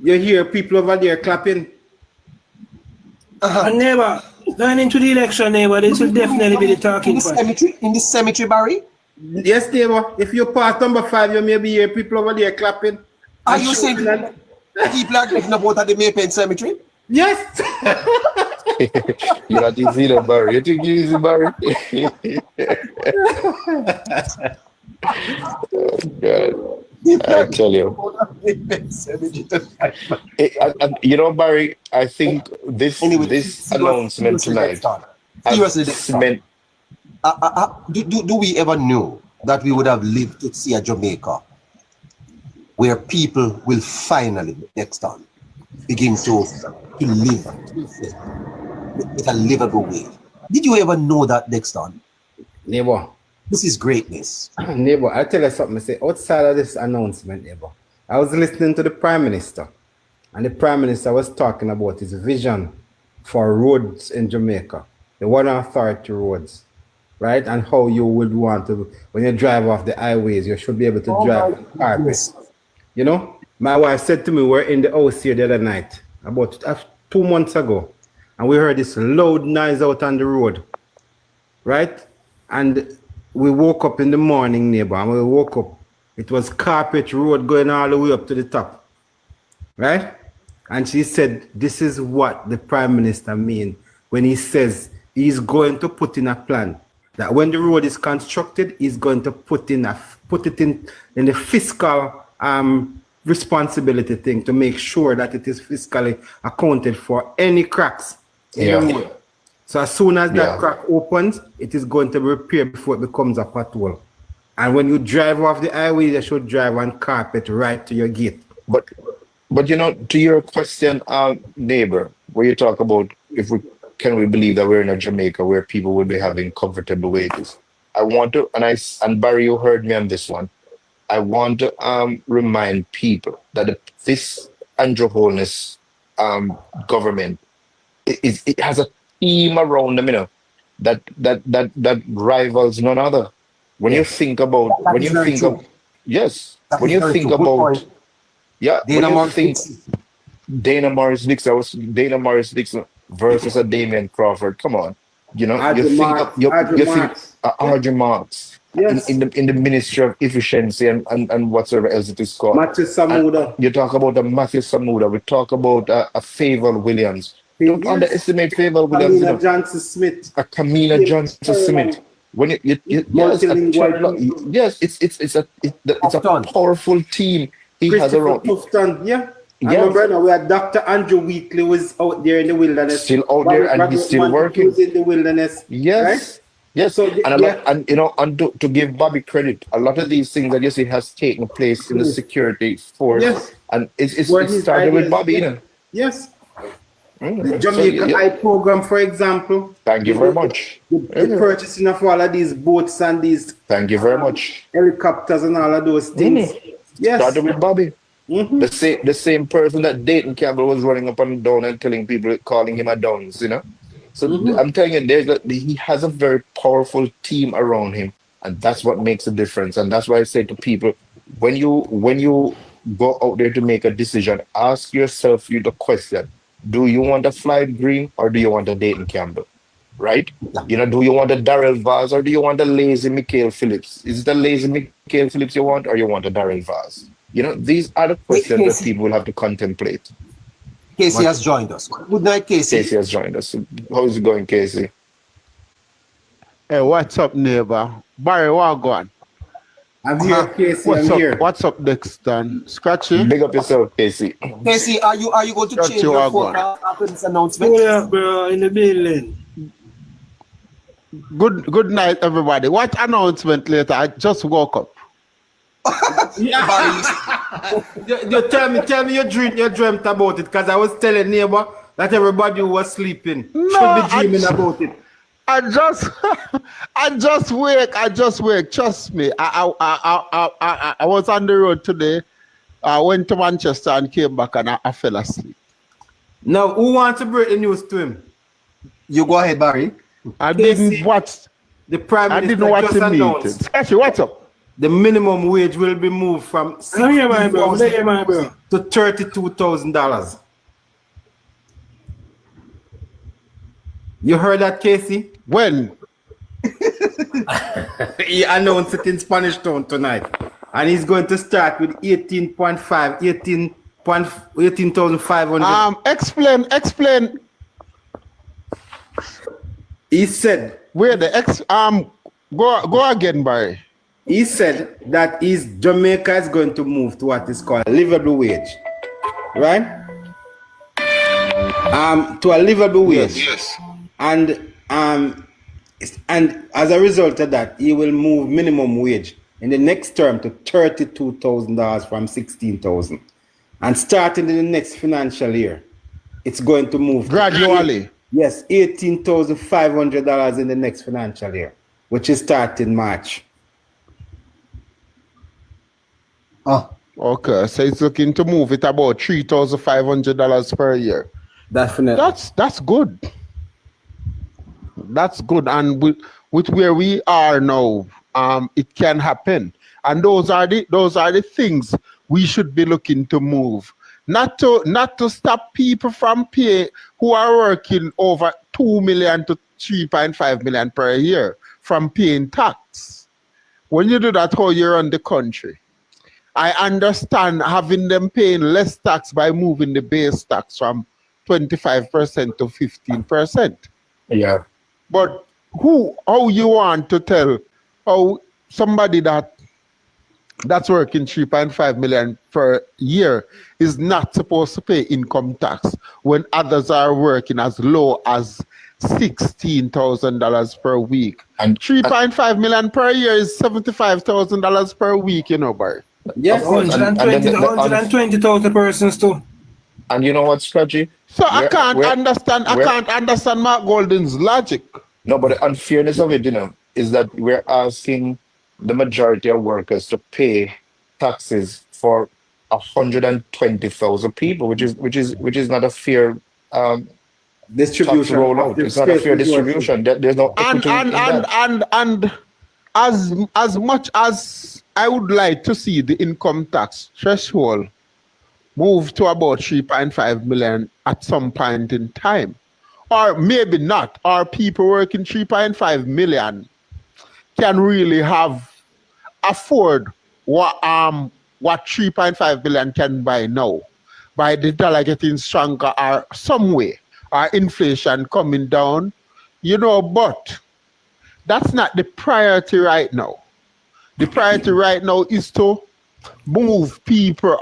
you hear people over there clapping. And neighbor, going into the election, neighbor, this will definitely be the in talking the point. cemetery, Barry? Yes, neighbor. If you pass number 5, you maybe hear people over there clapping. Are and you saying shouting people are getting about at the Maypen Cemetery? Yes. You're not easy, there, Barry. You think you're easy, Barry? Oh, God. I tell you. You know, Barry, I think this announcement tonight Seriously, has meant do we ever know that we would have lived to see a Jamaica where people will finally next time begin to live with a livable way? Did you ever know that next time? Neighbor. This is greatness. Neighbor, I'll tell you something. I say, outside of this announcement, neighbor, I was listening to the Prime Minister, and the Prime Minister was talking about his vision for roads in Jamaica, the one authority roads, right? And how you would want to, when you drive off the highways, you should be able to drive on carpet. You know, my wife said to me, we're in the house here the other night, about 2 months ago, and we heard this loud noise out on the road, right? And we woke up in the morning, neighbor, and we woke up. It was carpet road going all the way up to the top, right? And she said, this is what the Prime Minister means when he says he's going to put in a plan that when the road is constructed, he's going to put it in the fiscal responsibility thing to make sure that it is fiscally accounted for any cracks in the road. So as soon as that crack opens, it is going to be repaired before it becomes a pothole. And when you drive off the highway, you should drive on carpet right to your gate. But you know, to your question, neighbor, where you talk about can we believe that we're in a Jamaica where people will be having comfortable wages? I want to, and Barry, you heard me on this one. I want to remind people that this Andrew Holness government it has a team around them, you know, that rivals none other. When you think about, Dana Morris Dixon versus a Damian Crawford. Come on, you know, you think Arjun Marks. Yes. In the Ministry of Efficiency and whatsoever else it is called. Matthew Samuda. You talk about a Matthew Samuda. We talk about a Favour Williams. Don't underestimate Favour Williams. Camila Johnson Smith. A Camila Johnson Smith. When it's a powerful team he has around. Tufton, yeah. I remember we had Dr. Andrew Wheatley was out there in the wilderness. Still out there and he's still working. Was in the wilderness. Yes. Right? Yes, so to give Bobby credit, a lot of these things that you see has taken place in the security force, and it started with Bobby, you know. Yes, The Jamaica Eye program, for example. Thank you very much. The purchasing of all of these boats and these Thank you very much. helicopters and all of those things. Yes. Started with Bobby. The same person that Dayton Campbell was running up and down and telling people, calling him a downs, you know. So I'm telling you, he has a very powerful team around him, and that's what makes a difference. And that's why I say to people, when you go out there to make a decision, ask yourself the question: do you want a Floyd Green or do you want a Dayton Campbell? Right? You know, do you want a Darrell Vaz or do you want a lazy Mikhail Phillips? Is it a lazy Mikhail Phillips you want or you want a Darrell Vaz? You know, these are the questions that people will have to contemplate. Casey has joined us. Good night, Casey. Casey has joined us. How's it going, Casey? Hey, what's up, neighbor? Barry, what going? I'm here, Casey. What's I'm up? here. What's up, Dexter? Scratchy? Big up yourself, Casey. Casey, are you going to Got change you your all phone gone. after this announcement? Oh yeah, bro, in the building. Good night, everybody. What announcement later? I just woke up. You tell me you dreamt about it, because I was telling neighbor that everybody who was sleeping should be dreaming about it. I just wake. Trust me. I was on the road today. I went to Manchester and came back and I fell asleep. Now, who wants to break the news to him? You go ahead, Barry. I didn't watch The Prime I Minister didn't watch just the meeting. announced Scratchy, what's up? the minimum wage will be moved from $16,000 to $32,000. You heard that, Casey? When? He announced it in Spanish Town tonight. And he's going to start with 18,500. Explain. He said, Where the go again, Barry. he said that Jamaica is going to move to what is called a livable wage. Right? To a livable wage. Yes. And as a result of that, he will move minimum wage in the next term to $32,000 from $16,000. And starting in the next financial year, it's going to move Gradually. Yes, $18,500 in the next financial year, which is starting March. Okay, so it's looking to move it about $3,500 per year. Definitely. That's good. That's good, and with where we are now, it can happen, and those are the things we should be looking to move. Not to stop people from pay who are working over 2 million to 3.5 million per year from paying tax. When you do that, how you run the country. I understand having them paying less tax by moving the base tax from 25% to 15%. Yeah. But how you want to tell how somebody that's working 3.5 million per year is not supposed to pay income tax when others are working as low as $16,000 per week? And 3.5 million per year is $75,000 per week, you know, Barry. Yes, 120,000 persons too. And you know what, Scratchy? So I can't understand Mark Golden's logic. No, but the unfairness of it, is that we're asking the majority of workers to pay taxes for 120,000 people, which is not a fair distribution. Tax rollout. It's not a fair distribution. There's no equity in that. And as much as I would like to see the income tax threshold move to about 3.5 million at some point in time, or maybe not, or people working 3.5 million can really afford what 3.5 million can buy now, by the dollar getting stronger or some way, or inflation coming down, but that's not the priority right now. The priority right now is to move people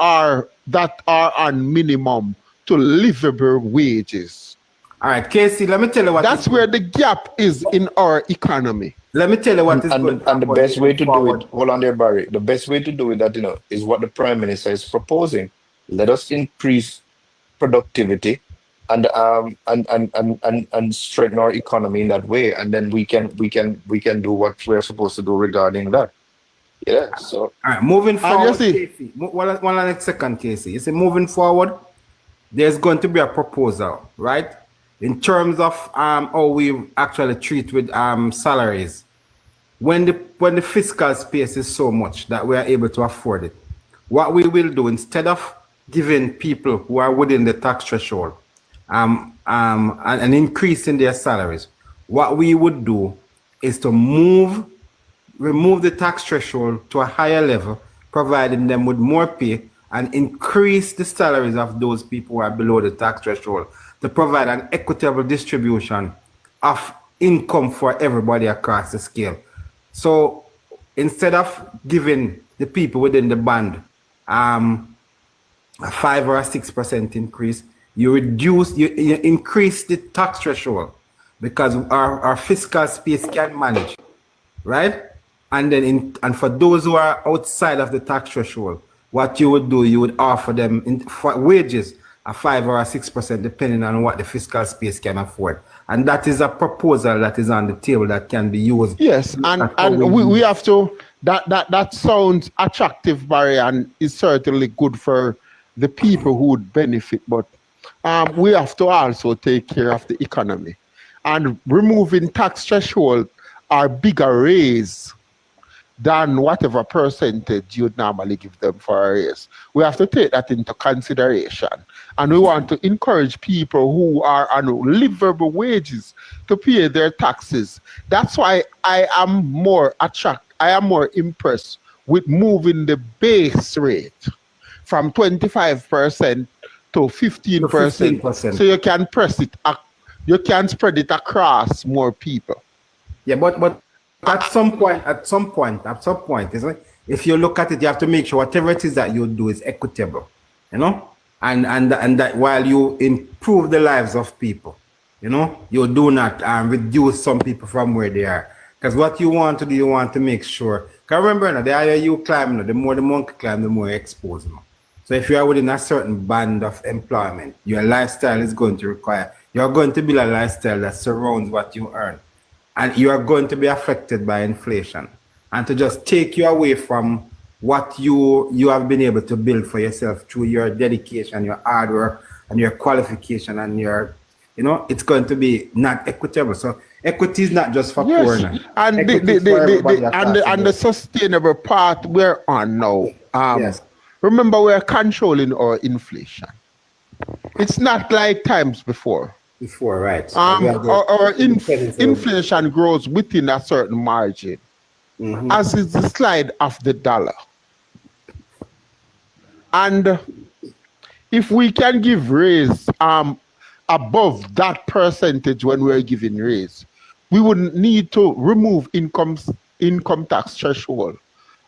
that are on minimum to livable wages. All right, Casey, let me tell you what. That's where the gap is in our economy. Let me tell you what is and the best way to do it, hold on there, Barry. The best way to do it, is what the Prime Minister is proposing. Let us increase productivity and strengthen our economy in that way, and then we can do what we're supposed to do regarding that. Yeah. So All right, moving And forward, you see, Casey. One next second, Casey. You see, moving forward, there's going to be a proposal, right? In terms of how we actually treat with salaries. When the fiscal space is so much that we are able to afford it, what we will do, instead of giving people who are within the tax threshold an increase in their salaries, what we would do is to remove the tax threshold to a higher level, providing them with more pay, and increase the salaries of those people who are below the tax threshold to provide an equitable distribution of income for everybody across the scale. So instead of giving the people within the band a 5 or a 6% increase, you increase the tax threshold, because our fiscal space can manage, right? And then and for those who are outside of the tax threshold, what you would do, you would offer them for wages a 5 or a 6%, depending on what the fiscal space can afford. And that is a proposal that is on the table that can be used. yes, and we have to, that sounds attractive, Barry, and is certainly good for the people who would benefit, but we have to also take care of the economy. And removing tax threshold are bigger raise than whatever percentage you'd normally give them for a raise. We have to take that into consideration. And we want to encourage people who are on livable wages to pay their taxes. That's why I am more impressed with moving the base rate from 25% to 15%. So you can you can spread it across more people. Yeah, but at some point, isn't it? If you look at it, you have to make sure whatever it is that you do is equitable, you know, and that while you improve the lives of people, you know, you do not reduce some people from where they are. Because what you want to do, you want to make sure. Because remember, the higher you climb, the more the monkey climb, the more exposed. So if you are within a certain band of employment, your lifestyle is going to require, you're going to build a lifestyle that surrounds what you earn. And you are going to be affected by inflation. And to just take you away from what you have been able to build for yourself through your dedication, your hard work, and your qualification, and your, you know, it's going to be not equitable. So equity is not just for poor. And the sustainable path we're on now. Yes. Remember, we're controlling our inflation. It's not like times before. Right. Our inflation grows within a certain margin, as is the slide of the dollar. And if we can give raise above that percentage when we're giving raise, we wouldn't need to remove income tax threshold.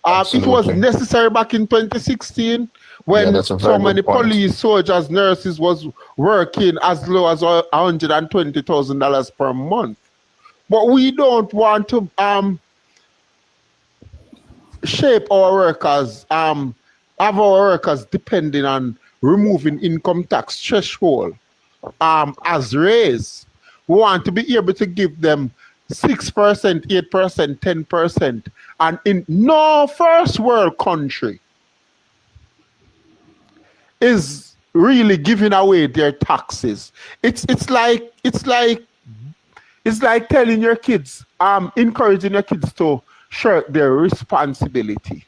It was necessary back in 2016 when so many police, soldiers, nurses was working as low as $120,000 per month. But we don't want to shape our workers, have our workers depending on removing income tax threshold as raise. We want to be able to give them 6%, 8%, 10%, and in no first world country is really giving away their taxes. It's like telling your kids, encouraging your kids to shirk their responsibility.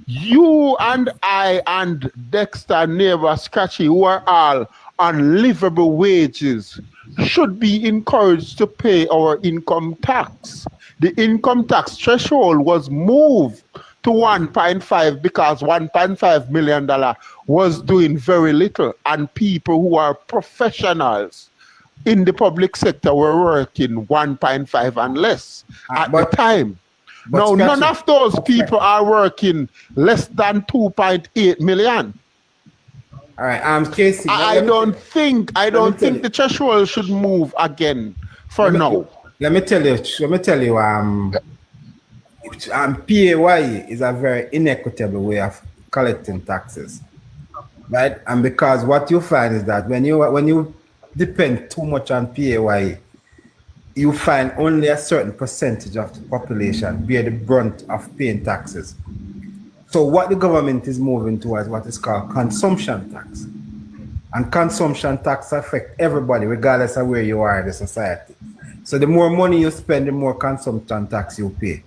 You and I and Dexter, Neighbor, Scratchy, who are all on livable wages, should be encouraged to pay our income tax. The income tax threshold was moved to 1.5 because $1.5 million was doing very little, and people who are professionals in the public sector were working 1.5 and less at the time. Now, none of those people are working less than 2.8 million. All right, Casey. I don't think the threshold should move again for now. Let me tell you, PAYE is a very inequitable way of collecting taxes, right? And because what you find is that when you depend too much on PAYE, you find only a certain percentage of the population bear the brunt of paying taxes. So what the government is moving towards what is called consumption tax. And consumption tax affect everybody regardless of where you are in the society. So the more money you spend, the more consumption tax you pay.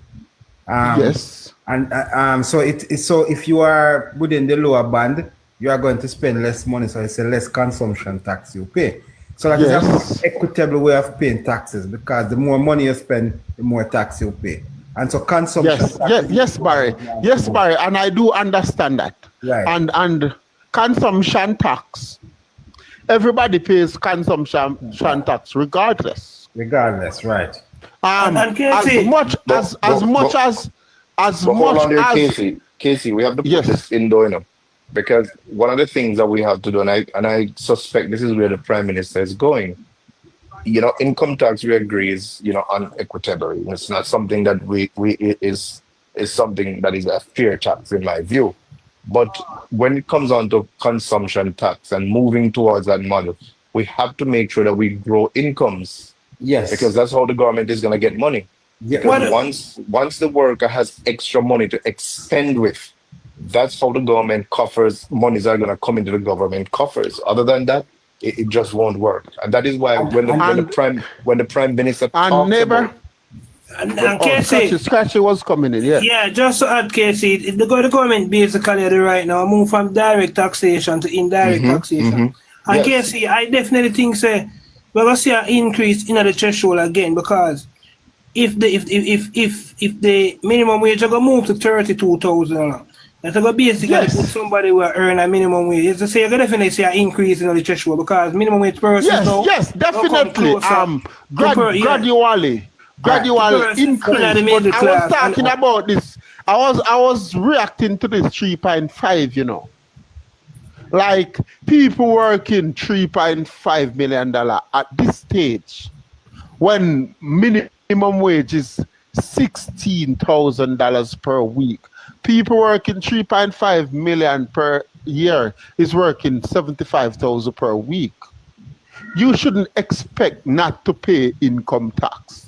Yes. And so if you are within the lower band, you are going to spend less money, so it's a less consumption tax you pay. So that is a more equitable way of paying taxes, because the more money you spend, the more tax you pay. And so consumption tax yes, Barry. Yes, Barry, and I do understand that. Right. And consumption tax, everybody pays consumption tax regardless. Regardless, right. And Casey, we have to put this in though, you know, because one of the things that we have to do, and I suspect this is where the Prime Minister is going. You know, income tax, we agree, is, you know, unequitable. It's not something that is something that is a fair tax in my view. But when it comes on to consumption tax and moving towards that model, we have to make sure that we grow incomes. Yes. Because that's how the government is going to get money. Yeah. Because once the worker has extra money to expend with, that's how the government coffers, monies are going to come into the government coffers. Other than that, it just won't work. And that is why when the prime minister talks about, and Casey, Scratchy was coming in, yeah. Yeah, just to add, Casey, the government basically right now move from direct taxation to indirect taxation. And Casey, I definitely think we're gonna see an increase in the threshold again, because if the minimum wage are gonna move to 32,000, that's gonna basically put somebody who earn a minimum wage. It's to say you're gonna definitely see an increase in the threshold, because minimum wage person definitely. Gradually increase. But I was talking about this. I was reacting to this 3.5, you know. Like people working $3.5 million at this stage, when minimum wage is $16,000 per week. People working 3.5 million per year is working 75,000 per week. You shouldn't expect not to pay income tax.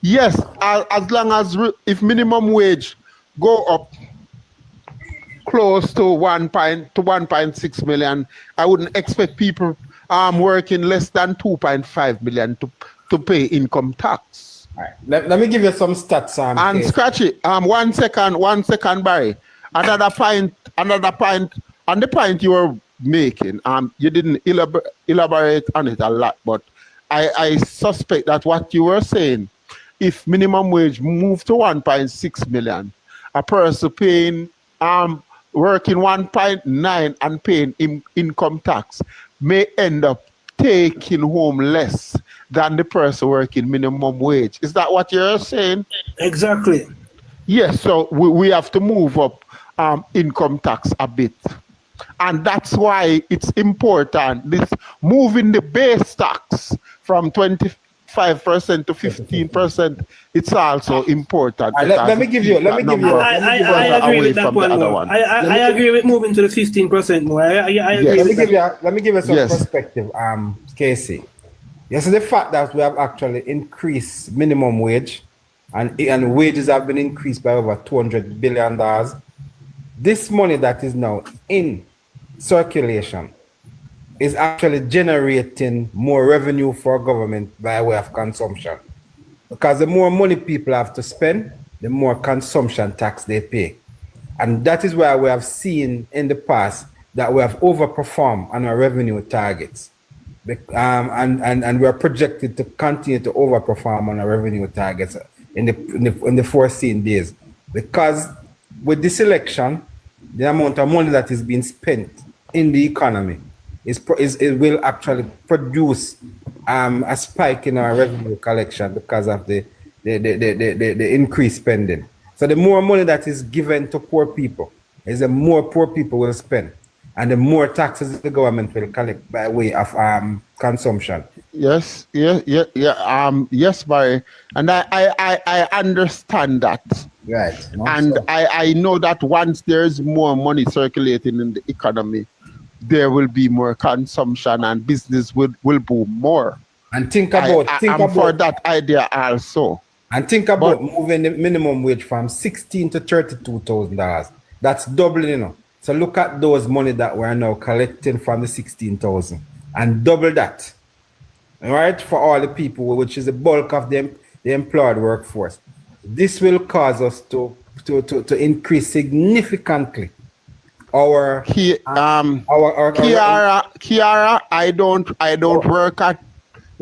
Yes, as long as if minimum wage go up close to 1.6 million, I wouldn't expect people working less than 2.5 million to pay income tax. All right. Let me give you some stats. And Scratchy, 1 second, Barry. Another point on the point you were making. You didn't elaborate on it a lot, but I suspect that what you were saying, if minimum wage moved to 1.6 million, a person paying working 1.9 and paying income tax may end up taking home less than the person working minimum wage. Is that what you're saying? Exactly. Yes, so we have to move up income tax a bit. And that's why it's important, this moving the base tax from 25% to 15%, it's also important. Let me give you. I agree with that one. I agree with moving to the 15% more. I agree. Let me give you some perspective, Casey. Yes, the fact that we have actually increased minimum wage and wages have been increased by over $200 billion. This money that is now in circulation is actually generating more revenue for government by way of consumption. Because the more money people have to spend, the more consumption tax they pay. And that is why we have seen in the past that we have overperformed on our revenue targets. And we are projected to continue to overperform on our revenue targets in the foreseen days. Because with this election, the amount of money that is being spent in the economy it will actually produce a spike in our revenue collection because of the increased spending. So the more money that is given to poor people, is the more poor people will spend, and the more taxes the government will collect by way of consumption. Yes, yes, Barry, and I understand that. Right. And I know that once there's more money circulating in the economy, there will be more consumption and business will boom more. And think I'm about for that idea also. And think about moving the minimum wage from $16,000 to $32,000. That's doubling, you know. So look at those money that we're now collecting from the 16,000 and double that, all right, for all the people, which is the bulk of the employed workforce. This will cause us to increase significantly our Kiara, I don't work at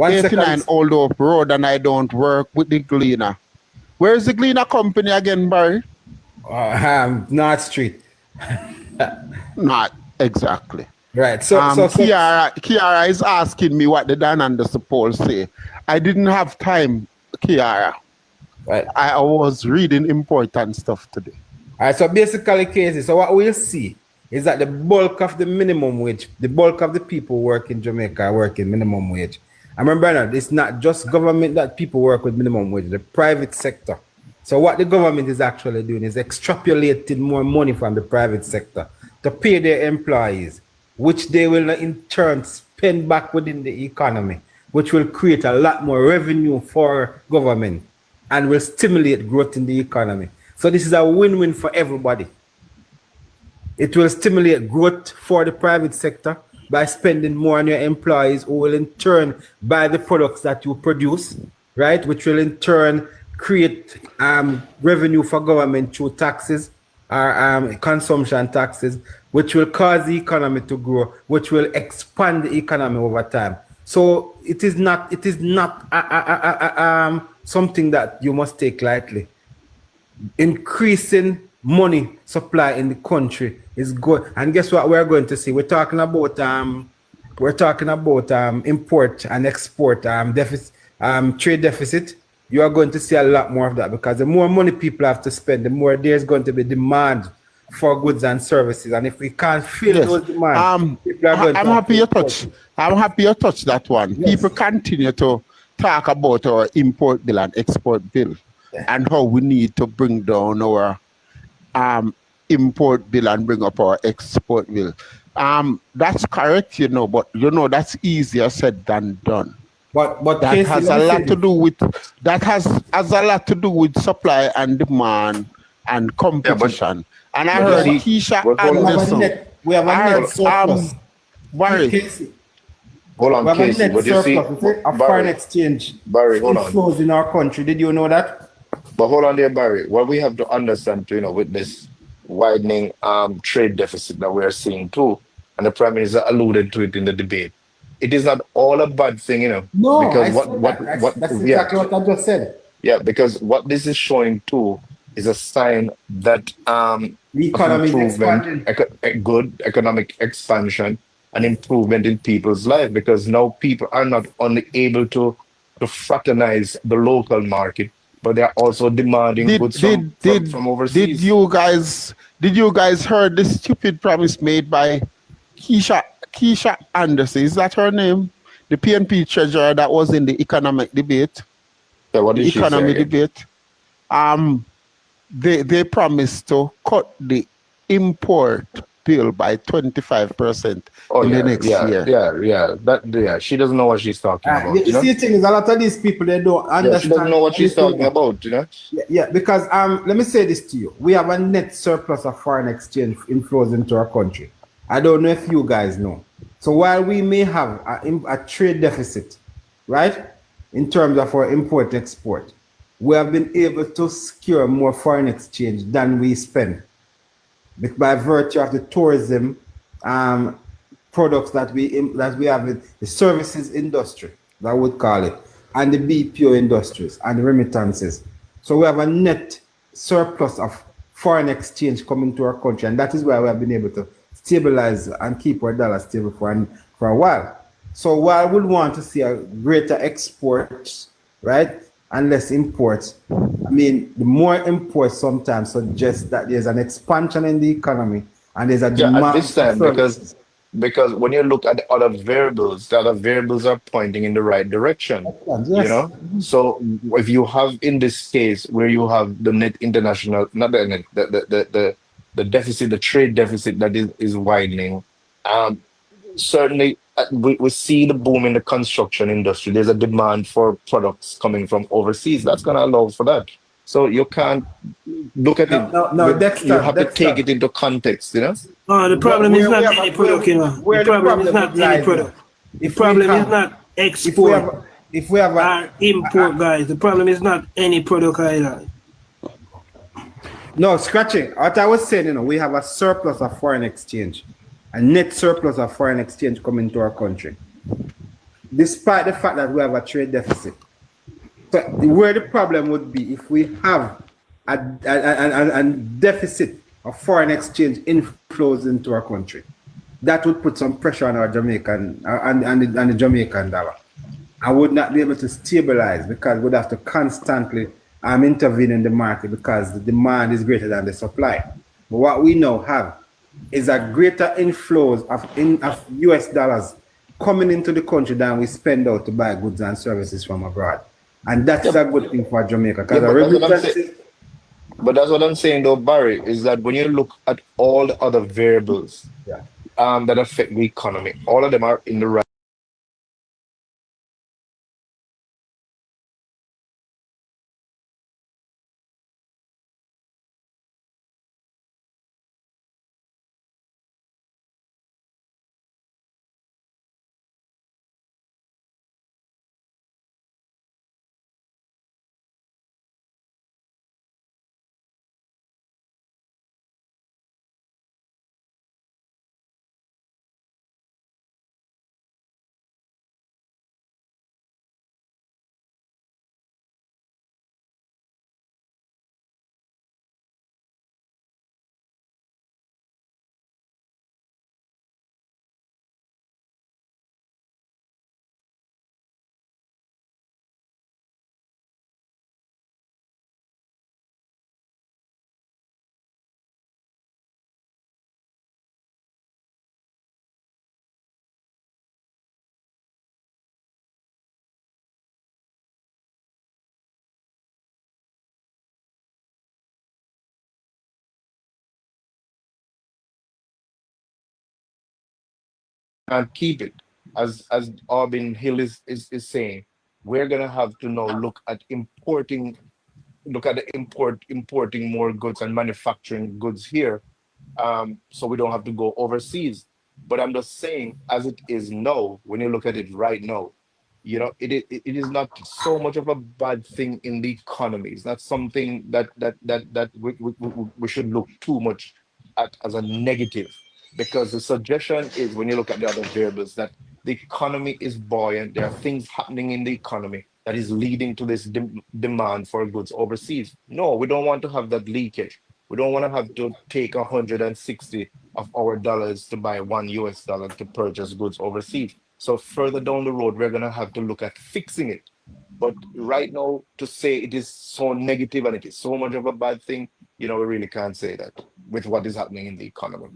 89 Old Hope Road, and I don't work with the Gleaner. Where's the Gleaner company again, Barry? North Street. Not exactly. Right. So Kiara is asking me what the Dan Anderson poll say. I didn't have time, Kiara. Right. I was reading important stuff today. All right. So basically, Casey, so what we'll see is that the bulk of the minimum wage, the bulk of the people work in Jamaica are working minimum wage. And remember, it's not just government that people work with minimum wage, the private sector. So what the government is actually doing is extrapolating more money from the private sector to pay their employees, which they will in turn spend back within the economy, which will create a lot more revenue for government and will stimulate growth in the economy. So this is a win-win for everybody. It will stimulate growth for the private sector by spending more on your employees, who will in turn buy the products that you produce, right? Which will in turn create revenue for government through taxes or consumption taxes, which will cause the economy to grow, which will expand the economy over time. So it is not something that you must take lightly. Increasing money supply in the country is good, and guess what we're going to see? We're talking about import and export deficit, trade deficit. You are going to see a lot more of that, because the more money people have to spend, the more there's going to be demand for goods and services. And if we can't fill those demands, people are going I'm happy you touch that one. Yes. People continue to talk about our import bill and export bill, and how we need to bring down our import bill and bring up our export bill. That's correct, but that's easier said than done. But that Casey, has a lot to do with supply and demand and competition. And I heard Keisha Anderson. We have a net surplus. Barry. Casey. Hold on, Casey. But you see, a foreign exchange flows in our country. Did you know that? But hold on there, Barry. What we have to understand, with this widening trade deficit that we're seeing too, and the Prime Minister alluded to it in the debate, it is not all a bad thing, No, because that's exactly what I just said. Yeah, because what this is showing too is a sign that the economy is expanding. Good economic expansion and improvement in people's life, because now people are not only able to fraternize the local market, but they are also demanding goods from overseas. Did you guys heard the stupid promise made by Keisha Anderson? Is that her name? The PNP treasurer that was in the economic debate. Yeah, what did she say? Economic debate. They promised to cut the import bill by 25% in the next year. Yeah. She doesn't know what she's talking about. You see, the thing is, a lot of these people, they don't understand. She doesn't know what she's talking about, Yeah, because let me say this to you. We have a net surplus of foreign exchange inflows into our country. I don't know if you guys know. So while we may have a trade deficit, right, in terms of our import-export, we have been able to secure more foreign exchange than we spend, by virtue of the tourism products that we have in the services industry, that I would call it, and the BPO industries and the remittances. So we have a net surplus of foreign exchange coming to our country, and that is why we have been able to stabilize and keep our dollar stable for a while. So while we want to see a greater exports, right, and less imports, I mean, the more imports sometimes suggest that there's an expansion in the economy and there's a demand at this time, for because when you look at the other variables are pointing in the right direction. Yes. So if you have, in this case, where you have the net international, not the net, the deficit, the trade deficit that is widening, Certainly, we see the boom in the construction industry. There's a demand for products coming from overseas. That's going to allow for that. So you can't look at it No, with, you Dexter, have to take Dexter. it into context, you know? No, the problem is not any product, you know. Where The the problem is problem not would any lie product. there. The If we problem is have, not if we export have, if we have or import, guys. The problem is not any product either. no scratching. What I was saying, we have a surplus of foreign exchange, a net surplus of foreign exchange coming to our country, despite the fact that we have a trade deficit. So where the problem would be if we have a deficit of foreign exchange inflows into our country, that would put some pressure on our Jamaican and the Jamaican dollar. I would not be able to stabilize because we'd have to constantly intervene in the market because the demand is greater than the supply. But what we now have is a greater inflows of US dollars coming into the country than we spend out to buy goods and services from abroad. And that's a good thing for Jamaica because but that's what I'm saying though, Barry, is that when you look at all the other variables that affect the economy, all of them are in the right. Can't keep it. As Auburn Hill is saying, we're gonna have to now look at the importing more goods and manufacturing goods here, so we don't have to go overseas. But I'm just saying, as it is now, when you look at it right now, it is not so much of a bad thing in the economy. It's not something that we should look too much at as a negative, because the suggestion is, when you look at the other variables, that the economy is buoyant. There are things happening in the economy that is leading to this demand for goods overseas. No, we don't want to have that leakage. We don't want to have to take 160 of our dollars to buy $1 to purchase goods overseas. So further down the road, we're gonna have to look at fixing it. But right now, to say it is so negative and it is so much of a bad thing, we really can't say that with what is happening in the economy.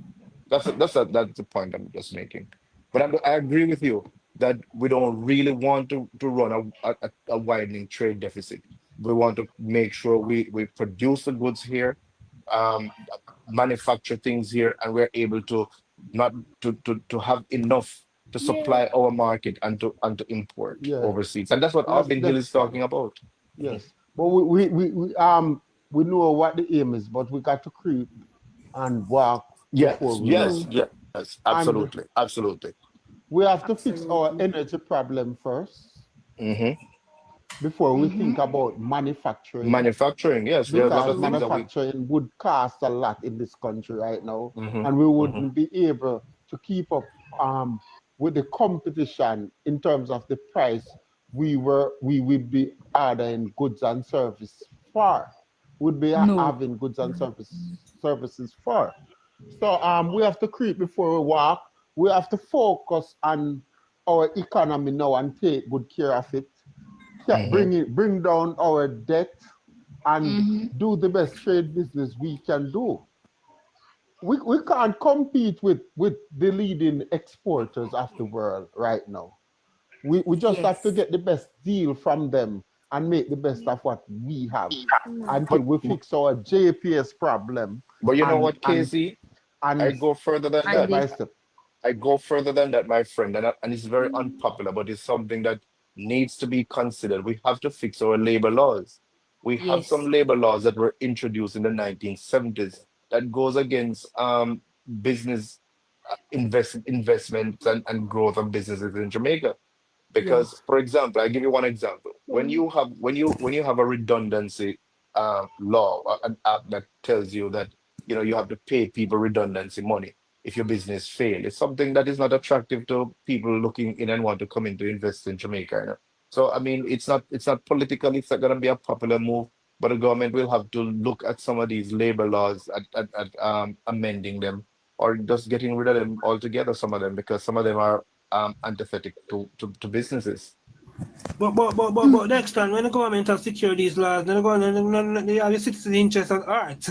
That's the point I'm just making. But I agree with you that we don't really want to run a widening trade deficit. We want to make sure we produce the goods here, um, manufacture things here, and we're able to not to have enough to supply our market and to import Yeah. overseas. And that's what Yes, Albin Hill is talking about. yes. But we know what the aim is, but we got to creep and walk before Yes, we yes, run. yes, And absolutely, absolutely. we have to fix our energy problem first Hmm. before we think about manufacturing, Manufacturing, yes, there are a lot because of things that we. manufacturing would cost a lot in this country right now, Hmm. and we Hmm. wouldn't be able to keep up with the competition in terms of the price we would be ordering goods and service for, would be having goods and services for. So we have to creep before we walk. We have to focus on our economy now and take good care of it. Hmm. Bring down our debt and do the best trade business we can do. We can't compete with the leading exporters of the world right now. We just have to get the best deal from them and make the best of what we have until But we fix our JPS problem but you know and what, Casey? I and go further than step that. by step. I go further than that, my friend, and it's very unpopular, but it's something that needs to be considered. We have to fix our labor laws. We have Yes. some labor laws that were introduced in the 1970s that goes against business investment and growth of businesses in Jamaica. Because, Yes. for example, I give you one example. When you have a redundancy law, an act that tells you that you have to pay people redundancy money if your business fail, it's something that is not attractive to people looking in and want to come in to invest in Jamaica. So I mean, it's not politically, it's not going to be a popular move, but the government will have to look at some of these labor laws at amending them or just getting rid of them altogether. Some of them, because some of them are antithetic to businesses. But next time when the government has secured these laws, then the government they have the citizen interest at heart.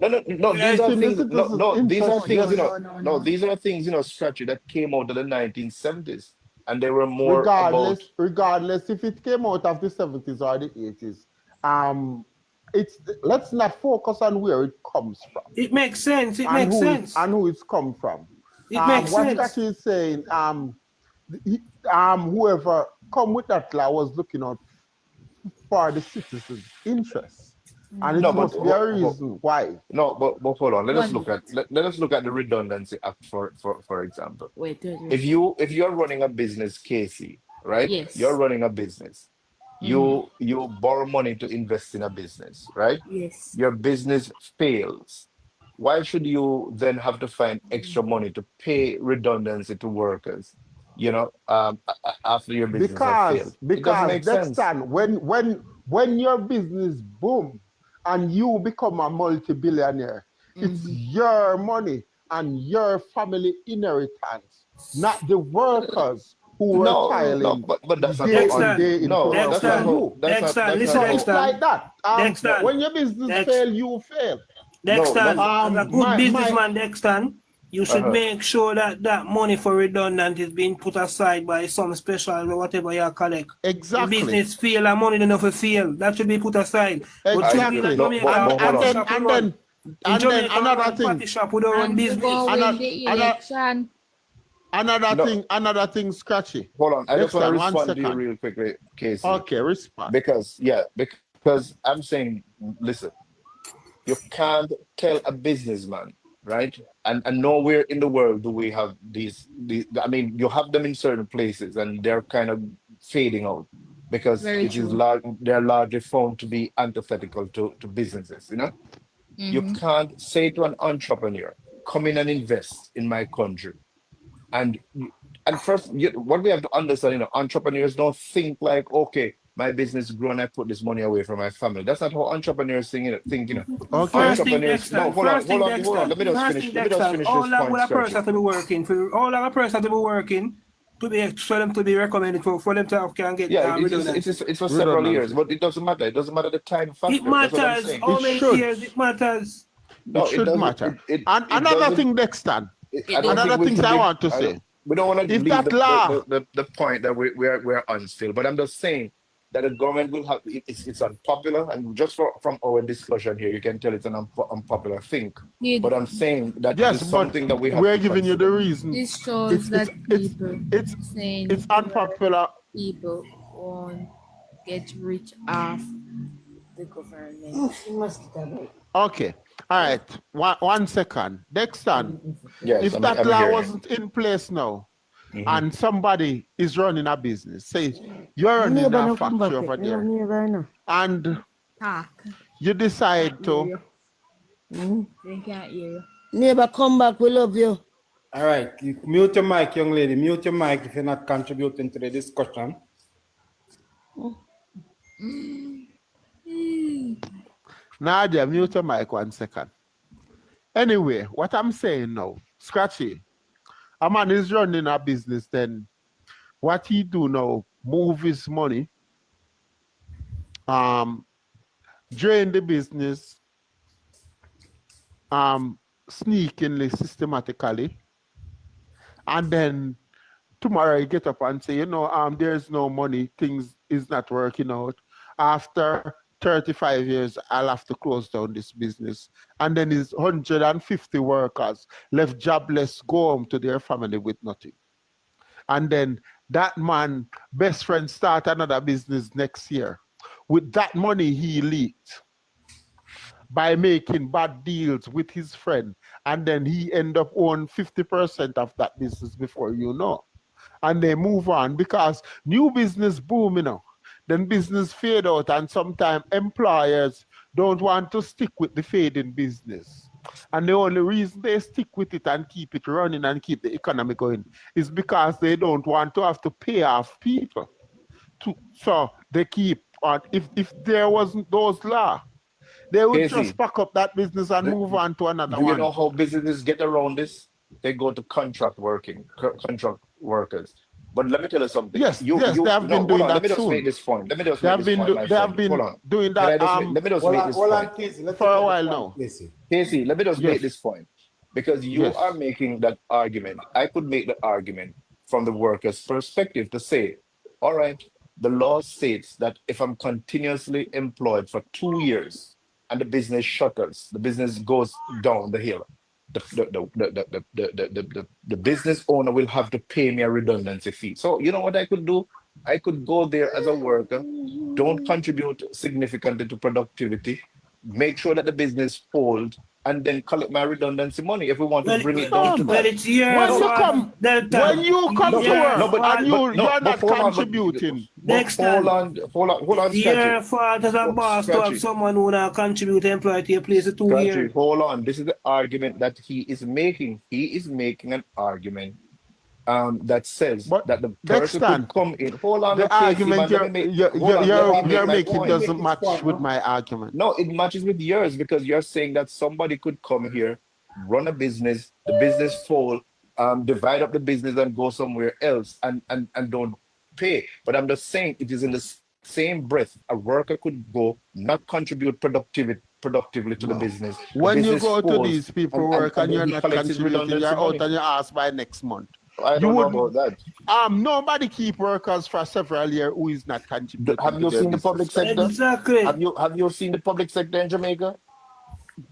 No. These are It's in the things. No. citizens' These are interest, things. yes. No. These are things. Strategy that came out of the 1970s, and they were more about. Regardless if it came out of the 70s or the 80s, it's let's not focus on where it comes from It makes sense. It and makes who sense. and who it's come from. It makes What sense. Scotty is saying, whoever come with that law was looking out for the citizens' interests, and it No, but, must be a reason why. no, but hold on. Let us One look at minute. let us look at the redundancy act for example. Wait, wait, If wait. you're running a business, Casey, right? You're Yes. running a business. You borrow money to invest in a business, right? Yes. Your business fails. Why should you then have to find extra money to pay redundancy to workers, after your business has failed? It doesn't Because make next sense. time when your business boom and you become a multi-billionaire, it's your money and your family inheritance, not the workers who were No, toiling but that's not how day in, Dexter, day in no, to that's not help Dexter, how you. that's Listen, not So how it's Dexter, like that. Dexter, When your business Dex, fail, you fail. no, Dexter. that's As a good My businessman, Dexter, you should uh-huh. make sure that that money for redundant is being put aside by some special or whatever you collect. The exactly. business fail and money don't have to fail. That should be put aside. But I to we agree. in Exactly. No, Jamaica but have hold And party on. then shop we run. In Jamaica we another run thing. party shop, we don't run And to business. go Another win the another election. No, another thing, Scratchy. hold on. I just want to Dexter, one respond to you second. real quickly, Casey. Okay, respond. Because I'm saying, listen, you can't tell a businessman, right? And nowhere in the world do we have these. I mean, you have them in certain places, and they're kind of fading out because Very it is true. they're largely found to be antithetical to businesses. You Mm-hmm. can't say to an entrepreneur, "Come in and invest in my country." And first, what we have to understand, entrepreneurs don't think like, okay, my business grew and I put this money away from my family. That's not how entrepreneurs think. Okay. Entrepreneurs, no, hold on. Let me just finish. Let me just finish All this that point, would a person Scratchy. have to be working for. All that a person have to be working to be for them to be recommended for them to can get Yeah, redundancy. it's for several years, Redundancy. but it doesn't matter. It doesn't matter the time It factor. That's what I'm matters saying. how It many should. years it matters. It No, it should doesn't. matter. It And it another doesn't. thing, Dexter. I It don't does. think Another we thing should I leave. want to say. We don't want to If leave that law, the point that we're on still. But I'm just saying that the government will have it's unpopular, and just from our discussion here, you can tell it's an unpopular thing. But It, I'm saying that it yes, is but something that we have we're to giving you the consider. reason. this shows It's it's that it's people it's saying it's unpopular. people won't get rich off the government. Okay. All right. One second. Dexter, Yes, if I'm that I'm law hearing wasn't in place now, you. and somebody is running a business, say you're running a factory over there, and Talk. you decide to, They can't hear you. Neighbor, come back. We love you. All right, you mute your mic, young lady. Mute your mic if you're not contributing to the discussion. Nadia, mute your mic 1 second. Anyway, what I'm saying now, Scratchy, a man is running a business, then what he do now, move his money, drain the business, sneakingly, systematically, and then tomorrow you get up and say, there's no money, things is not working out. After 35 years, I'll have to close down this business. And then his 150 workers left jobless, go home to their family with nothing. And then that man, best friend, start another business next year. With that money he leaked by making bad deals with his friend. And then he end up owning 50% of that business before you know. And they move on because new business boom, you know. Then business fade out, and sometimes employers don't want to stick with the fading business. And the only reason they stick with it and keep it running and keep the economy going is because they don't want to have to pay off people. So they keep on. If there wasn't those laws, they would just Casey, pack up that business and move on to another do you know one. how businesses get around this? They go to contract workers. But let me tell you something. Yes, yes, they have No, been hold doing on. Let that me just make soon. this point. Let me just They make have this point, my they have friend. Hold been on. doing Can I that. just let me just make this Hold on, point. Casey. Let For me a get the while point, now. Casey. Casey, let me just make Yes, this point because you are yes. making that argument. I could make the argument from the worker's perspective to say, all right, the law states that if I'm continuously employed for 2 years and the business shutters, the business goes down the hill, the business owner will have to pay me a redundancy fee. So you know what I could do? I could go there as a worker, don't contribute significantly to productivity, make sure that the business folds, and then collect my redundancy money if we want to Well, bring it down No, to well, that. man. it's your When No, you fault, come, when Delta. you come to no, Your no, work and fault. you're but not hold on, contributing, but Dexter, hold on, it's Scratchy. your fault as a boss to have Scratchy, someone who not contribute to employee to your place for 2 years. hold on. This is the argument that he is making. He is making an argument that says but that the person could Dexter, come in. Hold on, the Casey, argument man. Hold on, let me make you're my making Let him point. make doesn't his match point with now. my argument. No, it matches with yours because you're saying that somebody could come here, run a business, the business fall, divide up the business and go somewhere else and don't pay. But I'm just saying it is in the same breath. A worker could go, not contribute productively to the When you business go to falls, these people work and and then you're he not collects his contributing, redundancy you're out money. on your ass by next month. I You don't know about wouldn't that. nobody keep workers for several years who is not contributing Have to you their seen the business. public sector? Exactly. Have you seen the public sector in Jamaica?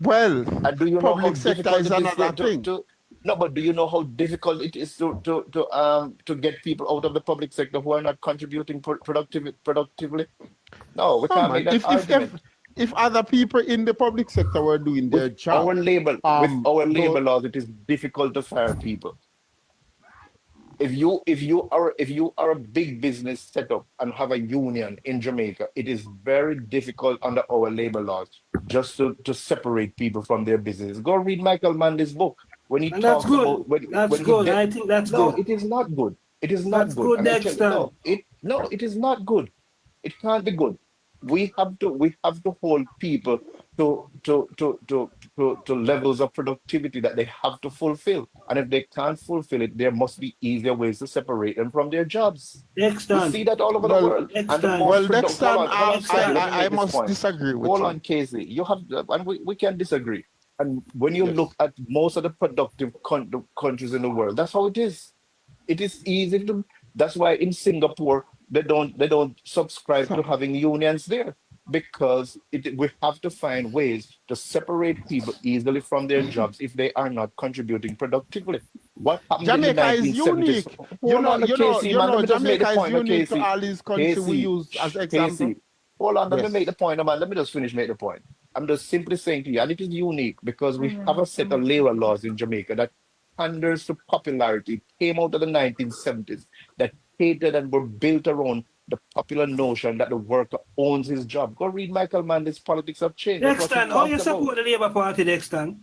Well, And do you know how public sector difficult is it is another thing. to no, but do you know how difficult it is to get people out of the public sector who are not contributing productively? No, we Oh can't make man, that argument. if other people in the public sector were doing their job, With our labor though, laws, it is difficult to fire people. If you are a big business setup and have a union in Jamaica, it is very difficult under our labor laws just to separate people from their business. Go read Michael Manley's book when he And that's talks good. about That's when he good. did. I think that's No, good. it is not good. It is not That's good. good, And I tell you, Dexter. it is not good. It can't be good. We have to hold people to levels of productivity that they have to fulfill. And if they can't fulfill it, there must be easier ways to separate them from their jobs. We Dexter. see that all over the well, world. And the Dexter. most well, productive. Dexter, Hold on, Scratchy. Let me I make this must point. disagree with Hold you. on, Casey. You have, and we can disagree. And when you Yes. look at most of the productive countries in the world, that's how it is. It is easy to. That's why in Singapore they don't subscribe So, to having unions there because we have to find ways to separate people easily from their jobs if they are not contributing productively. What happened in the Jamaica is 1970s? unique. Hold on, Casey, man. Let me just make the Jamaica is point, unique to Casey. all these countries we Casey, use as example. Casey. Hold on, let me make Yes. the point, man. Let me just finish make the point. I'm just simply saying to you, and it is unique because we have a set of labor laws in Jamaica that panders to popularity, came out of the 1970s, that hated and were built around the popular notion that the worker owns his job. Go read Michael Manley's Politics of Change. That's what he Dexter, how you talks about. support the Labour Party, Dexter?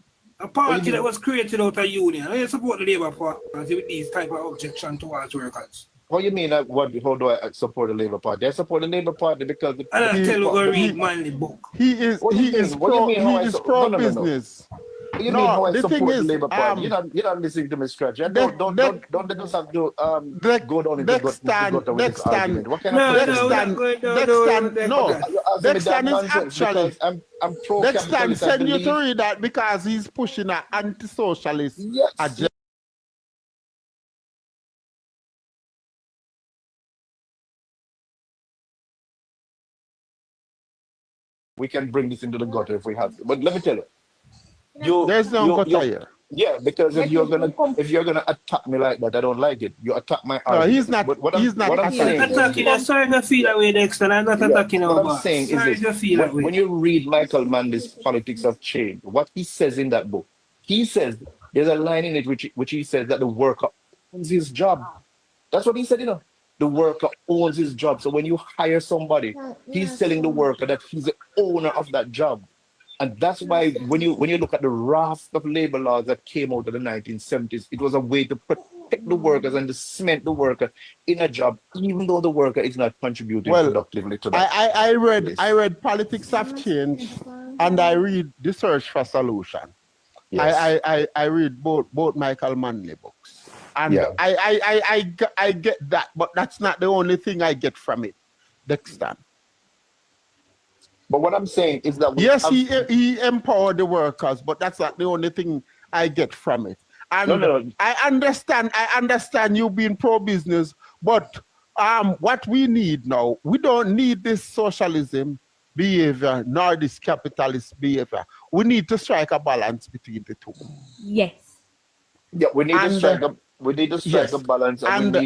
A What you party that mean? was created out of union. How you support the Labour Party with these type of objection towards workers? What you mean? How do I support the Labor Party? I support the Labor Party because And I tell you, go the read Manly book. what do you mean? What do you mean? How he I is no pro no no no. business. What do you mean? No, How I the thing support the is, Labor Party? You're not listening to me, Scratch. And Dex, Dex, don't let us have to Dex, go down into the Dexter, gutter with this Dexter, argument. What kind of No, question no, is we're that? not going down the Dexter, road, no, Dexter. You're asking me that Dexter is nonsense actually because I'm pro Dexter capitalist. I send you to believe read that because he's pushing an anti-socialist yes. agenda. we can bring this into the gutter if we have to. But let me tell you, There's no gutter you here. yeah, because if you're gonna attack me like that, I don't like it. You attack my No, argument. he's not. But He's not what I'm saying is, Attacking, I'm sorry to feel that way, Dexter. I'm not attacking what our I'm boss. saying is Sorry this: to feel that way. when you read Michael Manley's Politics of Change, what he says in that book, he says there's a line in it which he says that the worker owns his job. That's what he said, The worker owns his job. So when you hire somebody, he's telling the worker that he's the owner of that job. And that's why when you look at the raft of labor laws that came out of the 1970s, it was a way to protect the workers and to cement the worker in a job, even though the worker is not contributing productively to that. I read Politics of Change, and I read The Search for Solution. Yes. I read both Michael Manley books, and I get that, but that's not the only thing I get from it, Dexter. But what I'm saying is that he empowered the workers, but that's not the only thing I get from it. And No. I understand you being pro-business, but what we need now, we don't need this socialism behavior nor this capitalist behavior. We need to strike a balance between the two. Yes. Yeah, we need to strike a balance, and we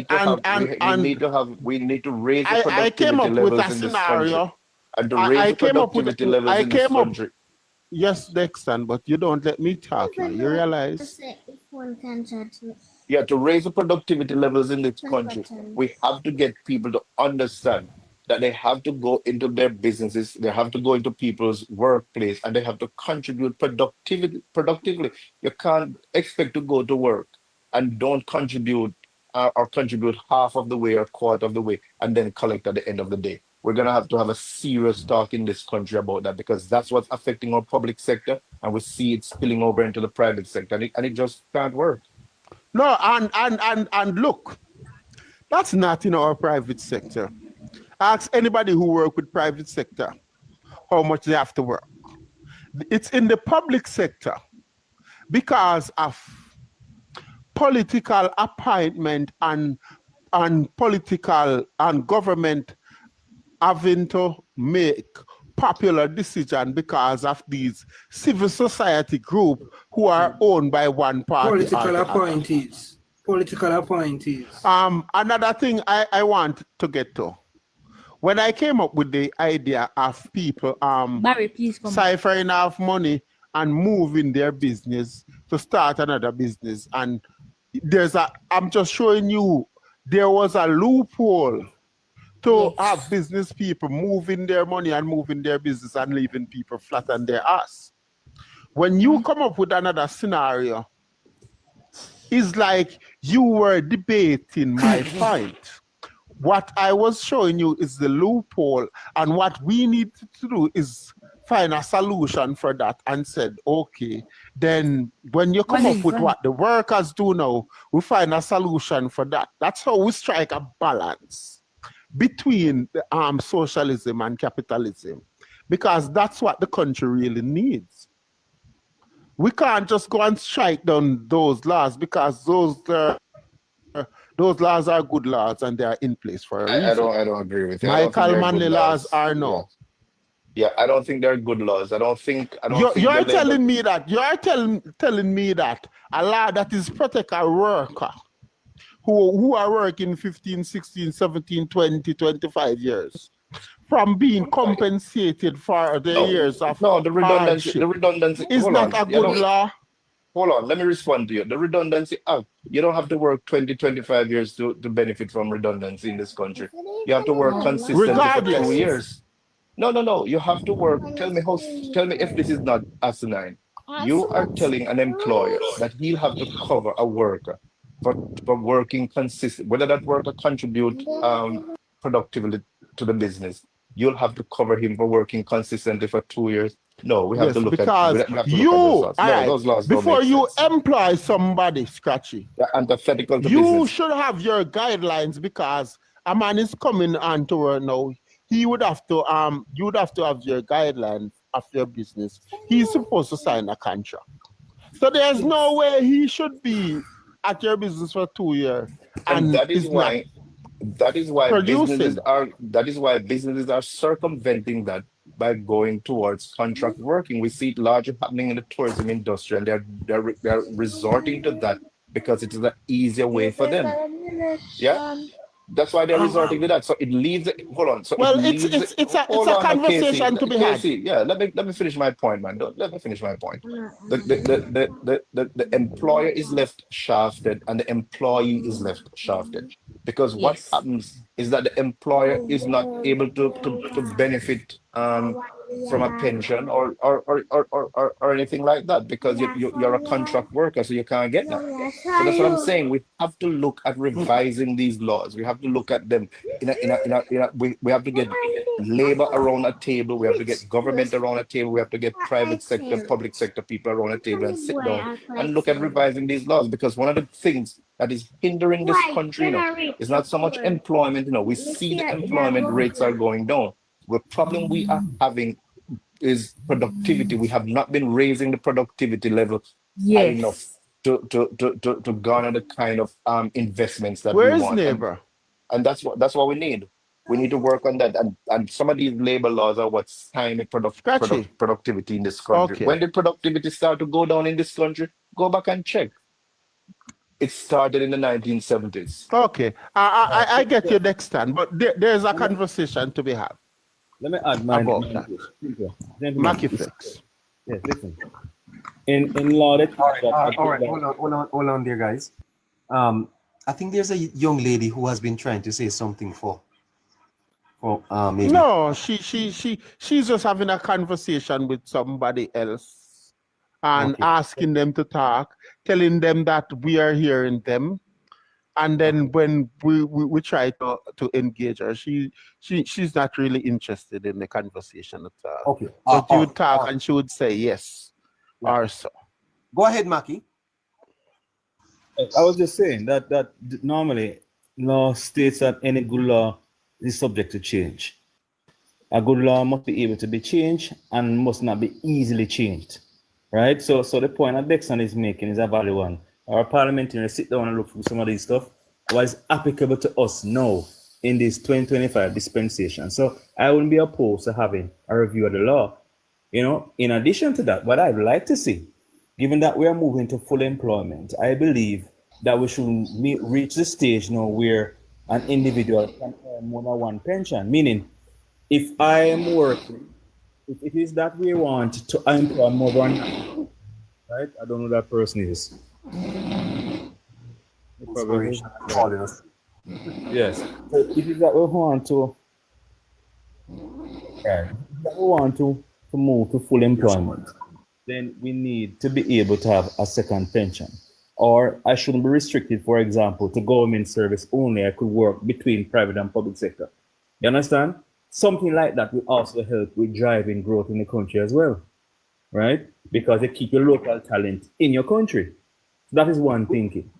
need to raise the productivity I came up with levels a in this scenario. country. And to raise the productivity levels in this country. Yes, Dexter, but you don't let me talk. You realize? Yeah, to raise the productivity levels in this country, we have to get people to understand that they have to go into their businesses, they have to go into people's workplace, and they have to contribute productively. You can't expect to go to work and don't contribute or contribute half of the way or quarter of the way and then collect at the end of the day. We're going to have a serious talk in this country about that, because that's what's affecting our public sector, and we see it spilling over into the private sector, and it just can't work. No, and look, that's not in our private sector. Ask anybody who work with private sector how much they have to work. It's in the public sector because of political appointment and political and government having to make popular decision because of these civil society group who are owned by one party. Political appointees. Another thing I want to get to. When I came up with the idea of people Barry, please come ciphering off money and moving their business to start another business, and I'm just showing you there was a loophole to have business people moving their money and moving their business and leaving people flat on their ass. When you come up with another scenario, it's like you were debating my point. What I was showing you is the loophole, and what we need to do is find a solution for that, and said, okay, then when you come up with what the workers do now, we find a solution for that. That's how we strike a balance between the socialism and capitalism, because that's what the country really needs. We can't just go and strike down those laws, because those laws are good laws and they are in place for a reason. I don't agree with you. Michael Manley laws are no. Yeah, I don't think they're good laws. I don't think you're telling me that telling me that a law that is protect a worker who are working 15, 16, 17, 20, 25 years from being compensated for the years of the redundancy is not a good law. Hold on, let me respond to you. The Redundancy Act, you don't have to work 20, 25 years to benefit from redundancy in this country. You have to work consistently for 2 years. No. You have to work. Tell me if this is not asinine. You are telling an employer that he'll have to cover a worker for working consistent, whether that worker contribute productively to the business. You'll have to cover him for working consistently for 2 years. No, we have to look at those laws. Those laws before you employ somebody, Scratchy, they're antithetical to you business. should have your guidelines, because a man is coming on to work now. He would have to you would have to have your guidelines of your business. He's supposed to sign a contract. So there's no way he should be at your business for 2 years. And that is why That is why producing. businesses are circumventing that by going towards contract working. We see it largely happening in the tourism industry, and they're resorting to that because it is an easier way for them. Yeah, that's why they're resorting to that. So it leaves it. Hold on. So it Well, leaves it. it's Hold a on, Casey. conversation to be had. Casey, yeah. Let me finish my point, man. Let me finish my point. The employer is left shafted, and the employee is left shafted. Because what Yes. happens is that the employer is not able to benefit from a pension or anything like that because you're a contract worker, so you can't get that. So that's what I'm saying. We have to look at revising these laws. We have to look at them we have to get labor around a table. We have to get government around a table. We have to get private sector, public sector people around a table and sit down and look at revising these laws, because one of the things that is hindering this country, is not so much employment. We see the employment rates are going down. The problem we are having is productivity. We have not been raising the productivity level high enough Yes. to garner the kind of investments that Where we is want. neighbor? And that's what we need. We need to work on that. And some of these labor laws are what's stymie Scratchy. productivity in this country. Okay. When did productivity start to go down in this country? Go back and check. It started in the 1970s. Okay. I get you next time, but there's a conversation to be had Let me add my about that. gentlemen, Mackie fix. yes, listen. In law that All right. Hold on there, guys. I think there's a young lady who has been trying to say something for maybe. No, she's just having a conversation with somebody else and Okay. asking them to talk, telling them that we are hearing them. And then when we try to engage her, she's not really interested in the conversation at all. Okay. But you would talk and she would say yes or so. Go ahead, Mackie. I was just saying that normally law states that any good law is subject to change. A good law must be able to be changed and must not be easily changed, right? So the point that Dexon is making is a valid one. Our parliamentarians sit down and look through some of these stuff, what is applicable to us now in this 2025 dispensation. So I wouldn't be opposed to having a review of the law. In addition to that, what I'd like to see, given that we are moving to full employment, I believe that we should reach the stage now where an individual can earn more than one pension. Meaning, if I am working, if it is that we want to employ more than, right? I don't know who that person is. Calling us. Yes. So if it is that we want to, to move to full employment, then we need to be able to have a second pension. Or I shouldn't be restricted, for example, to government service only. I could work between private and public sector. You understand? Something like that will also help with driving growth in the country as well, right? Because they keep your local talent in your country. That is one thinking.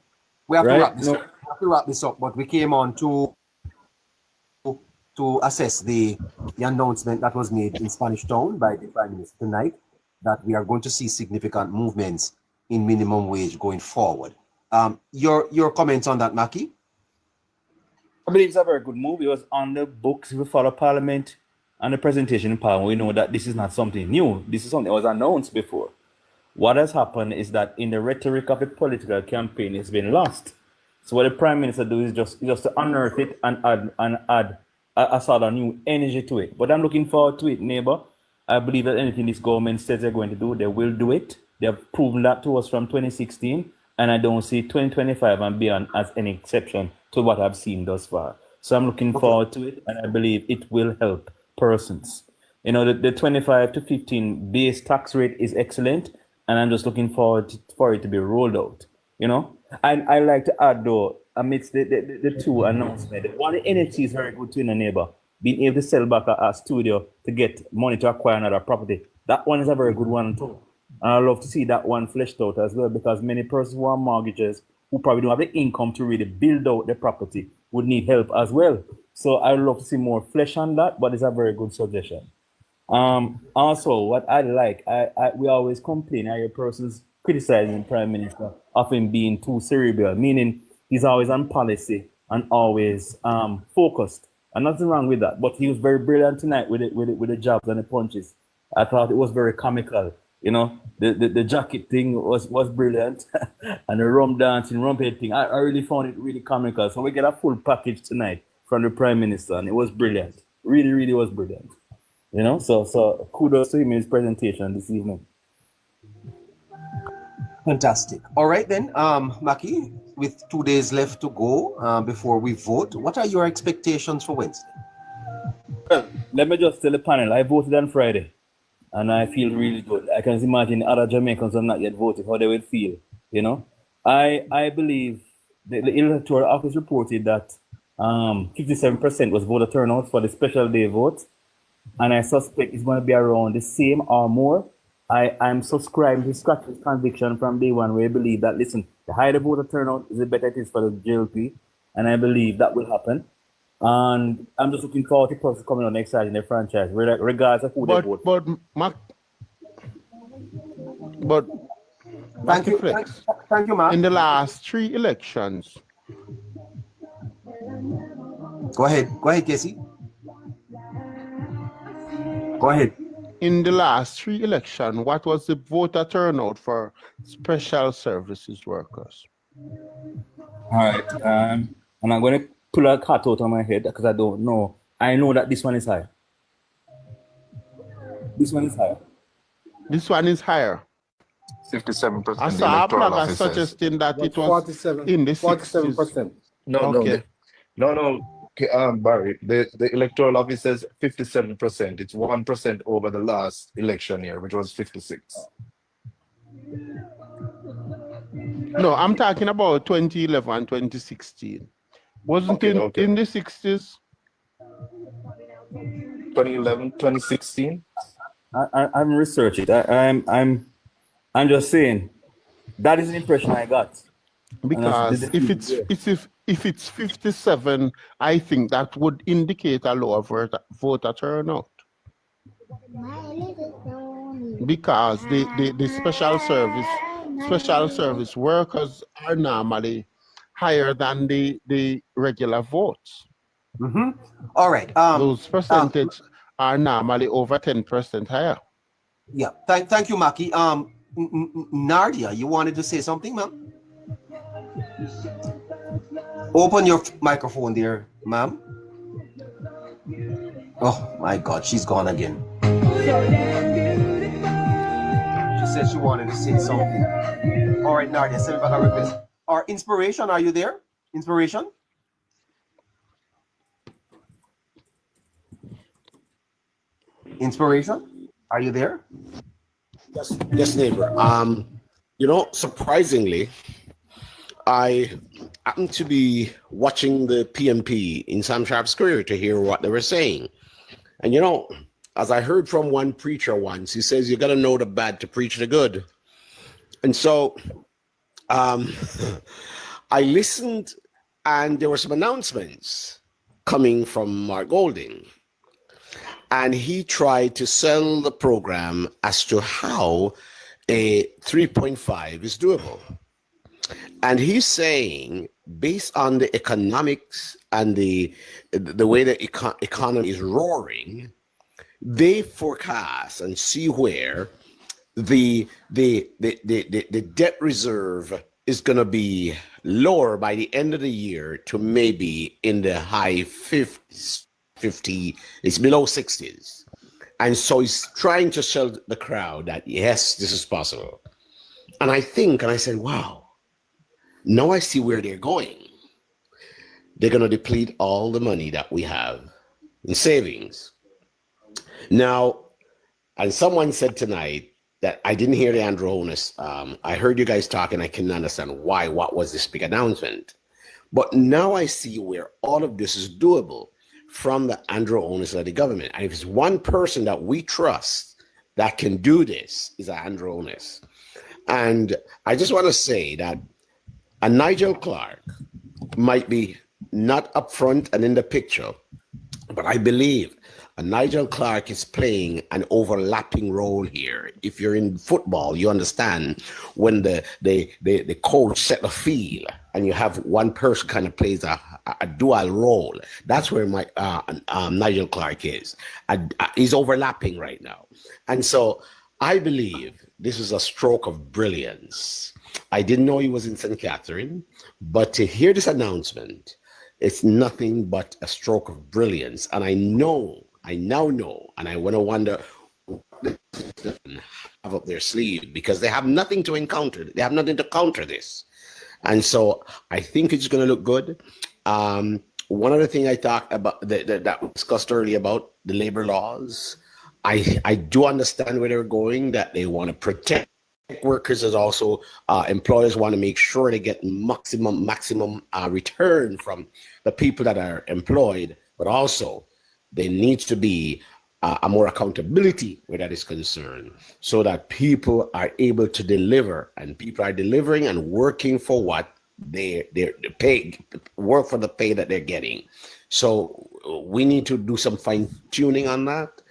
We have Right? to wrap this No. up. We have to wrap this up, but we came on to assess the announcement that was made in Spanish Town by the Prime Minister tonight, that we are going to see significant movements in minimum wage going forward. Your comments on that, Mackie? I believe it's a very good move. It was on the books before Parliament and the presentation in Parliament. We know that this is not something new. This is something that was announced before. What has happened is that in the rhetoric of the political campaign, it's been lost. So what the Prime Minister does is just to unearth it and add a sort of new energy to it. But I'm looking forward to it, neighbor. I believe that anything this government says they're going to do, they will do it. They have proven that to us from 2016, and I don't see 2025 and beyond as an exception to what I've seen thus far. So I'm looking forward to it, and I believe it will help persons. The 25 to 15 base tax rate is excellent, and I'm just looking forward for it to be rolled out. And I like to add, though, amidst the two announcements, one, the NFT is very good to a neighbor. Being able to sell back a studio to get money to acquire another property. That one is a very good one, too. And I love to see that one fleshed out as well, because many persons who are mortgages, who probably don't have the income to really build out the property, would need help as well. So I would love to see more flesh on that, but it's a very good suggestion. Also, what I like, we always complain, I hear persons criticizing the Prime Minister of him being too cerebral, meaning he's always on policy and always focused. And nothing wrong with that. But he was very brilliant tonight with the jabs and the punches. I thought it was very comical. You know, the jacket thing was brilliant, and the rum dancing, rum head thing. I really found it really comical. So we get a full package tonight from the Prime Minister, and it was brilliant. Really, really was brilliant. You know, so kudos to him in his presentation this evening. Fantastic. All right then, Maki, with 2 days left to go before we vote, what are your expectations for Wednesday? Well, let me just tell the panel, I voted on Friday, and I feel really good. I can imagine other Jamaicans who have not yet voted, how they would feel, you know. I believe the electoral office reported that 57% was voter turnout for the special day vote, and I suspect it's going to be around the same or more. I'm subscribing to Scotland's conviction from day one, where I believe that, listen, the higher the voter turnout, the better it is for the JLP, and I believe that will happen. And I'm just looking forward to person coming on next side in the franchise, regardless of who they vote. But Thank you, Flex, thank you, Mark. in the last 3 elections, Go ahead, Casey. Go ahead. in the last 3 elections, what was the voter turnout for special services workers? All right. And I'm going to pull a cut out of my head because I don't know. I know that this one is higher. This one is higher. This one is higher. 57%. I the saw electoral Ablaga office says. suggesting that it was 47, in the 47%. 60s. No, Okay. no. Okay, Barry, the electoral office says 57%. It's 1% over the last election year, which was 56. No, I'm talking about 2011, 2016. Wasn't Okay, it okay. in the 60s? 2011, 2016. I'm researching it. I'm just saying that is the impression I got. Because if it's 57, I think that would indicate a lower voter turnout. Because the special service workers are normally higher than the regular votes. Mm-hmm. All right. Those percentages are normally over 10% higher. Yeah. Thank you, Maki. Nardia, you wanted to say something, ma'am? Open your microphone there, ma'am. Oh my God, she's gone again. She said she wanted to say something. All right, Nardia, send me back a request. Or Inspiration, are you there? Inspiration? Inspiration, are you there? Yes, neighbor. You know, surprisingly, I happened to be watching the PMP in Sam Sharp's career to hear what they were saying. And you know, as I heard from one preacher once, he says, you got to know the bad to preach the good. And so I listened, and there were some announcements coming from Mark Golding. And he tried to sell the program as to how a 3.5 is doable. And he's saying, based on the economics and the way the economy is roaring, they forecast and see where the debt reserve is going to be lower by the end of the year to maybe in the high 50s. It's below 60s. And so he's trying to sell the crowd that, yes, this is possible. And I said, wow, now I see where they're going. They're going to deplete all the money that we have in savings. Now, and someone said tonight that I didn't hear the Andrew Honus. I heard you guys talking. I couldn't understand why. What was this big announcement? But now I see where all of this is doable from the Andrew Honus of the government. And if it's one person that we trust that can do this, is Andrew Honus. And I just want to say that a Nigel Clark might be not up front and in the picture, but I believe Nigel Clark is playing an overlapping role here. If you're in football, you understand when the coach set the field and you have one person kind of plays a a dual role. That's where my Nigel Clark is. He's overlapping right now. And so I believe this is a stroke of brilliance. I didn't know he was in St. Catherine, but to hear this announcement, it's nothing but a stroke of brilliance. And I now know, and I want to wonder what they have up their sleeve, because they have nothing to encounter. They have nothing to counter this. And so I think it's going to look good. One other thing I talked about that we discussed earlier about the labor laws, I do understand where they're going, that they want to protect workers, as also employers want to make sure they get maximum return from the people that are employed, but also there needs to be a more accountability where that is concerned, so that people are able to deliver, and people are delivering and working for what they pay, work for the pay that they're getting. So we need to do some fine tuning on that.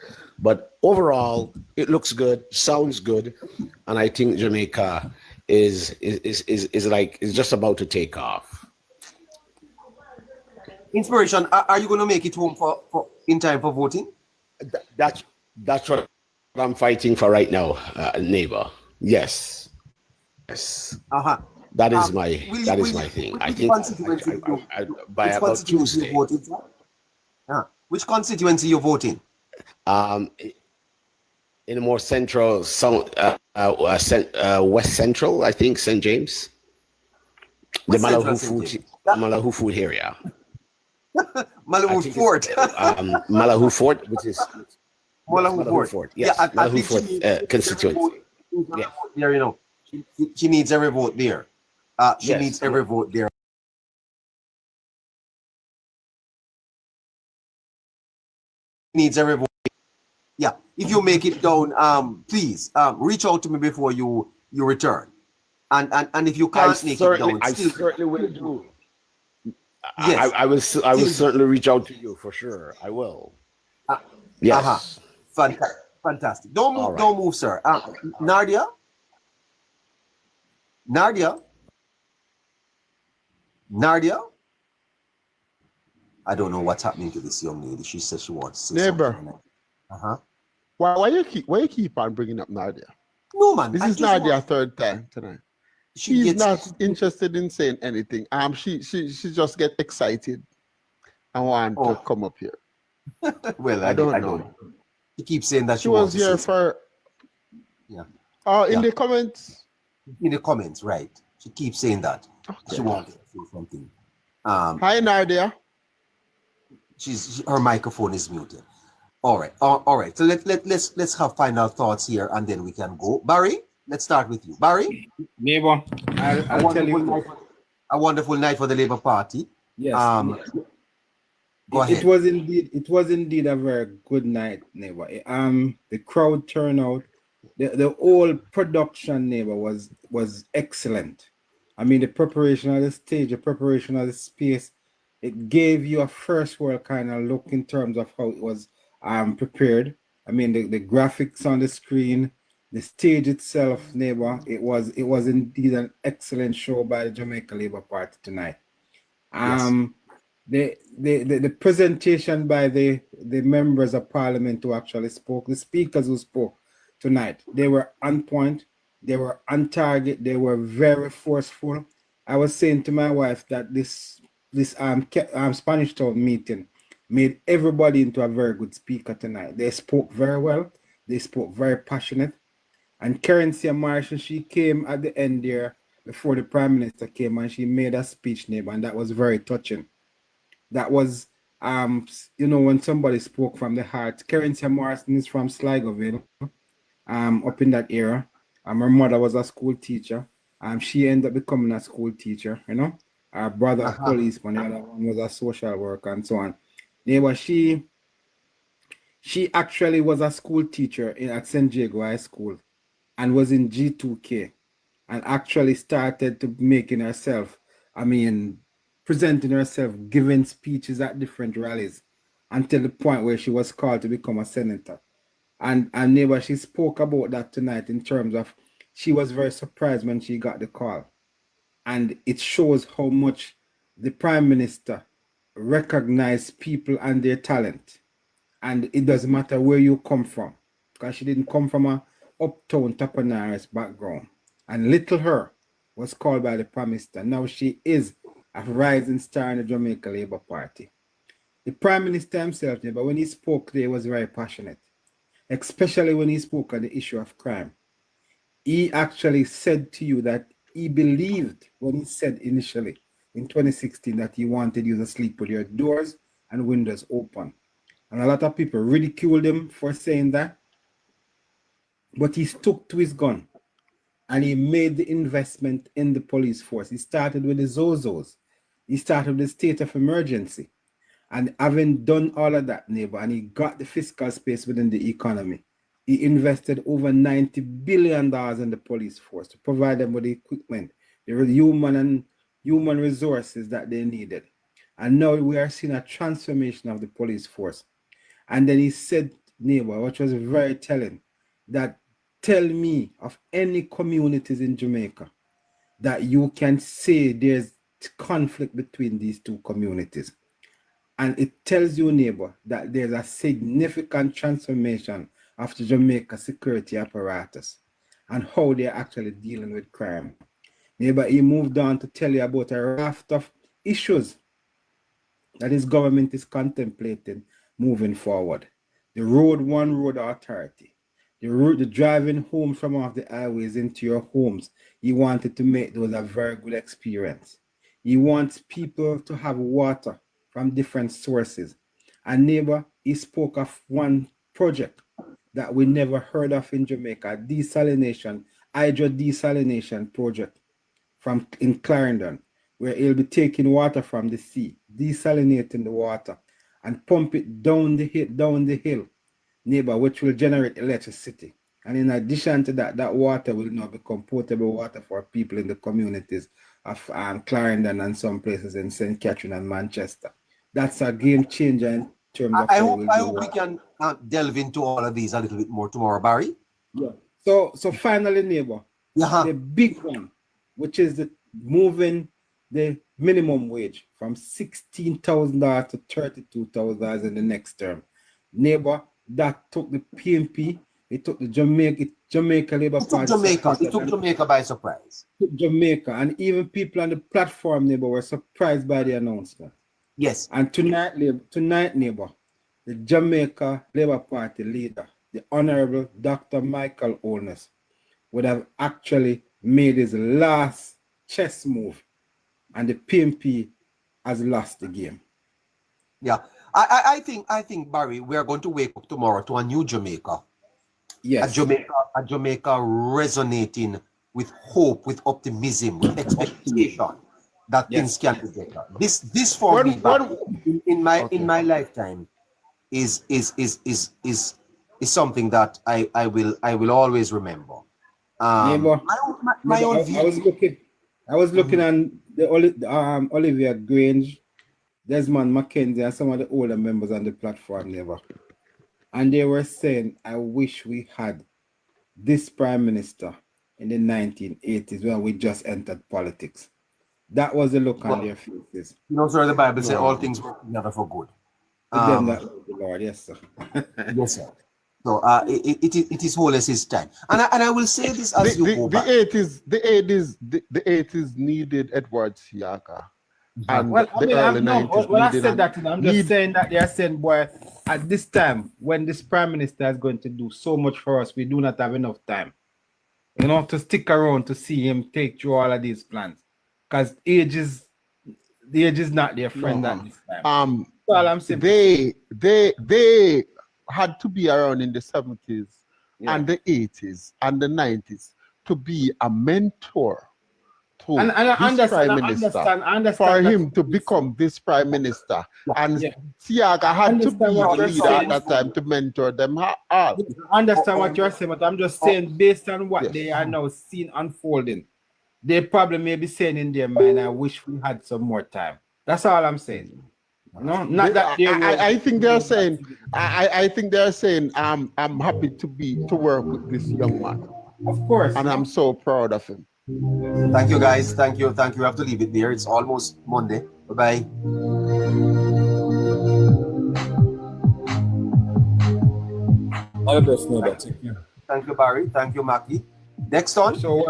But overall, it looks good, sounds good, and I think Jamaica is just about to take off. Inspiration, are you going to make it home for in time for voting? That's what I'm fighting for right now, neighbor. Yes. Uh-huh. That is my thing. I think by about Tuesday. Which constituency you voting? In a more central, west central, I think, St. James, the Malahoo Food area. Malahoo Fort. Malahoo Fort, which is Malahoo Fort. Yes, Malahoo Fort constituency. Yeah, you know, she needs every vote there. She needs every vote there. Needs every vote. Yeah, if you make it down, please reach out to me before you return. And if you can't make it down, I certainly will do. Yes. I will certainly reach out to you for sure. I will. Yes. Fantastic. Don't move, sir. Nardia? I don't know what's happening to this young lady. She says she wants to say Neighbor. something. Why you keep on bringing up Nadia? No, man. This is Nadia's third time tonight. She's not interested in saying anything. She just get excited and want to come up here. Well, I don't know. She keeps saying that she was here for. Yeah. In the comments. In the comments, right? She keeps saying that. Okay. She wanted to say something. Hi, Nadia. Her microphone is muted. All right. So let's have final thoughts here, and then we can go. Barry, let's start with you. Barry, neighbor, I'll tell you. A wonderful night for the Labour Party. Yes. Go ahead. It was indeed a very good night, neighbor. The crowd turnout, the whole production, neighbor, was excellent. I mean, the preparation of the stage, the preparation of the space, it gave you a first world kind of look in terms of how it was prepared. I mean, the graphics on the screen, the stage itself, neighbor, it was indeed an excellent show by the Jamaica Labour Party tonight. The presentation by the members of parliament who actually spoke, the speakers who spoke tonight, they were on point, they were on target, they were very forceful. I was saying to my wife that this Spanish Town meeting made everybody into a very good speaker tonight. They spoke very well, they spoke very passionate. And Currency Marshall, she came at the end there before the Prime Minister came, and she made a speech, neighbor, and that was very touching. That was, when somebody spoke from the heart. Currency Morrison is from Sligoville, up in that era. Her mother was a school teacher. She ended up becoming a school teacher, Her brother, a policeman, the other one was a social worker, and so on. Neighbor, she actually was a school teacher at St. Diego High School and was in G2K and actually started to making herself, presenting herself, giving speeches at different rallies until the point where she was called to become a senator. And neighbor, she spoke about that tonight in terms of she was very surprised when she got the call. And it shows how much the Prime Minister recognize people and their talent. And it doesn't matter where you come from, because she didn't come from a uptown Tapanara's background. And little her was called by the Prime Minister. Now she is a rising star in the Jamaica Labour Party. The Prime Minister himself, but when he spoke today, was very passionate, especially when he spoke on the issue of crime. He actually said to you that he believed when he said initially in 2016 that he wanted you to sleep with your doors and windows open. And a lot of people ridiculed him for saying that. But he stuck to his gun and he made the investment in the police force. He started with the Zozos. He started with the state of emergency. And having done all of that, neighbor, and he got the fiscal space within the economy, he invested over $90 billion in the police force to provide them with the equipment, the human resources that they needed. And now we are seeing a transformation of the police force. And then he said, neighbor, which was very telling, that tell me of any communities in Jamaica that you can say there's conflict between these two communities. And it tells you, neighbor, that there's a significant transformation of the Jamaica security apparatus and how they're actually dealing with crime. Neighbor, he moved on to tell you about a raft of issues that his government is contemplating moving forward. The One Road Authority, the driving home from off the highways into your homes. He wanted to make those a very good experience. He wants people to have water from different sources. And neighbor, he spoke of one project that we never heard of in Jamaica, hydro desalination project in Clarendon, where he'll be taking water from the sea, desalinating the water, and pump it down the hill, neighbor, which will generate electricity. And in addition to that, that water will now become potable water for people in the communities of Clarendon and some places in St. Catherine and Manchester. That's a game changer in terms of I hope we can delve into all of these a little bit more tomorrow, Barry. Yeah. So finally, neighbor, the big one, which is the moving the minimum wage from $16,000 to $32,000 in the next term. Neighbor, that took the PNP, it took the Jamaica Labour Party. It took Jamaica by surprise. Jamaica, and even people on the platform, neighbor, were surprised by the announcement. Yes. And tonight, neighbor, the Jamaica Labour Party leader, the Honorable Dr. Michael Olness, would have actually made his last chess move, and the PNP has lost the game. Yeah, I think Barry, we are going to wake up tomorrow to a new Jamaica. Yes. A Jamaica resonating with hope, with optimism, with expectation that things can be better. This for me, in my lifetime, is something that I will always remember. Neighbor, my own view. I was looking on the Olivia Grange, Desmond McKenzie, and some of the older members on the platform, neighbor. And they were saying, I wish we had this prime minister in the 1980s when we just entered politics. That was the look on their faces. You know, sir, the Bible says all things work together for good. Them that love the Lord, yes, sir. Yes, sir. So it is whole as his time. And I will say this as the 80s needed Edward Siaka. And I said that, I'm just saying that they are saying, boy, at this time, when this prime minister is going to do so much for us, we do not have enough time, you know, to stick around to see him take through all of these plans, because the age is not their friend at this time. So all I'm saying, they had to be around in the 70s and the 80s and the 90s to be a mentor to this prime minister, I understand for him to become this prime minister. And Siaka had to be the leader at that time to mentor them all. I understand what you're saying, but I'm just saying, based on what they are now seeing unfolding, they probably may be saying in their mind, I wish we had some more time. That's all I'm saying. No, not that I think they're saying, I think they're saying, I'm happy to work with this young man. Of course. And I'm so proud of him. Thank you, guys. Thank you. We have to leave it there. It's almost Monday. Bye-bye. All the best, neighbor. Take care. Thank you, Barry. Thank you, Mackie. Next on. So,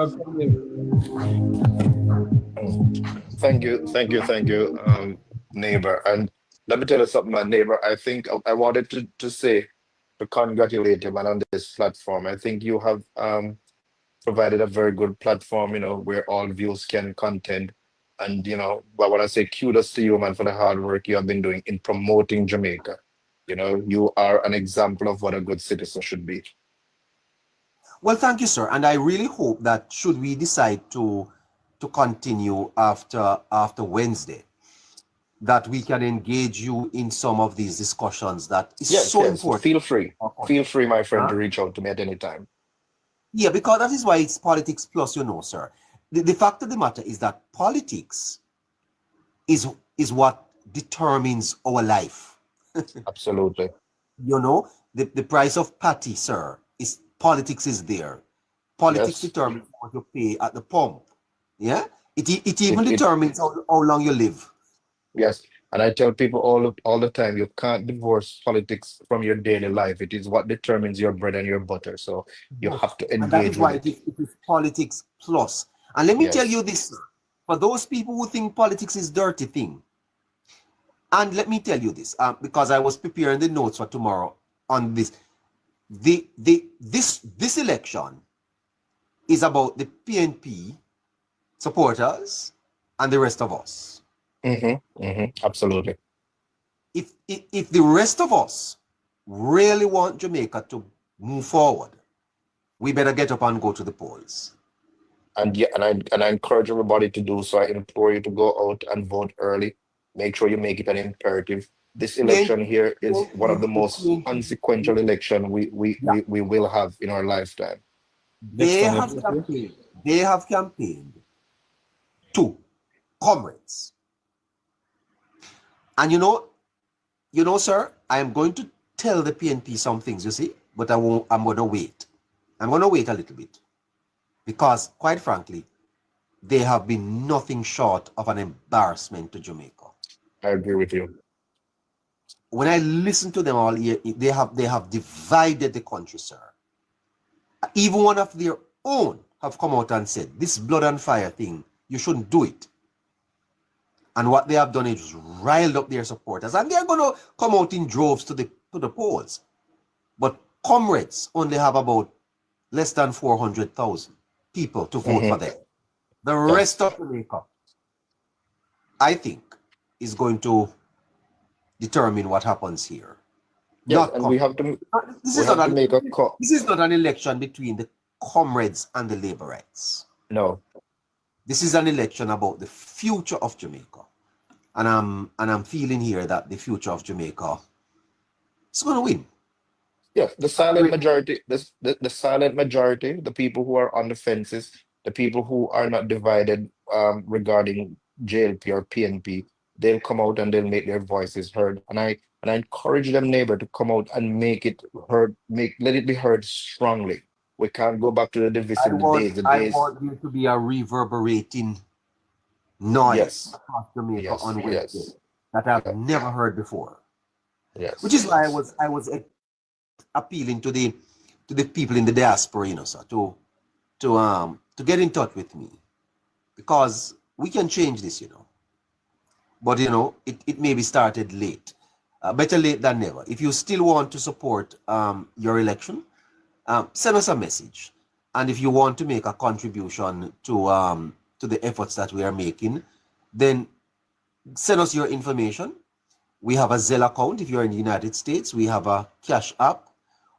Thank you, neighbor. And let me tell you something, my neighbor. I think I wanted to say to congratulate you, man, on this platform. I think you have provided a very good platform, where all views can contend. And I want to say kudos to you, man, for the hard work you have been doing in promoting Jamaica. You are an example of what a good citizen should be. Well, thank you, sir. And I really hope that should we decide to continue after Wednesday, that we can engage you in some of these discussions that is so important. Feel free. Feel free, my friend, to reach out to me at any time. Yeah, because that is why it's politics plus, sir. The fact of the matter is that politics is what determines our life. Absolutely. The price of patty, sir, is politics is there. Politics determines what you pay at the pump. Yeah? It even determines how long you live. Yes. And I tell people all the time, you can't divorce politics from your daily life. It is what determines your bread and your butter. So you have to engage. And that is why it is politics plus. And let me tell you this, sir, for those people who think politics is dirty thing, and let me tell you this, because I was preparing the notes for tomorrow on this. This election is about the PNP supporters and the rest of us. Absolutely. If the rest of us really want Jamaica to move forward, we better get up and go to the polls. And I encourage everybody to do so. I implore you to go out and vote early. Make sure you make it an imperative. This election here is one of the most consequential election we will have in our lifetime. They have campaigned to comrades. And sir, I am going to tell the PNP some things, you see, but I'm going to wait. I'm going to wait a little bit. Because, quite frankly, they have been nothing short of an embarrassment to Jamaica. I agree with you. When I listen to them all here, they have divided the country, sir. Even one of their own have come out and said, this blood and fire thing, you shouldn't do it. And what they have done is riled up their supporters. And they're going to come out in droves to the polls. But comrades only have about less than 400,000 people to vote for them. The rest of Jamaica, I think, is going to determine what happens here. Yes, and we have to This is not an election between the comrades and the laborites. No. This is an election about the future of Jamaica. And I'm feeling here that the future of Jamaica is going to win. Yes, the silent majority, the silent majority, the people who are on the fences, the people who are not divided regarding JLP or PNP, they'll come out and they'll make their voices heard. And I encourage them, neighbor, to come out and make it heard, let it be heard strongly. We can't go back to the divisive days. I want there to be a reverberating noise across Jamaica on Wednesday that I've never heard before. Yes. Which is why I was appealing to the people in the diaspora, sir, to get in touch with me, because we can change this, But it may be started late. Better late than never. If you still want to support your election, send us a message. And if you want to make a contribution to the efforts that we are making, then send us your information. We have a Zelle account. If you're in the United States, we have a Cash App.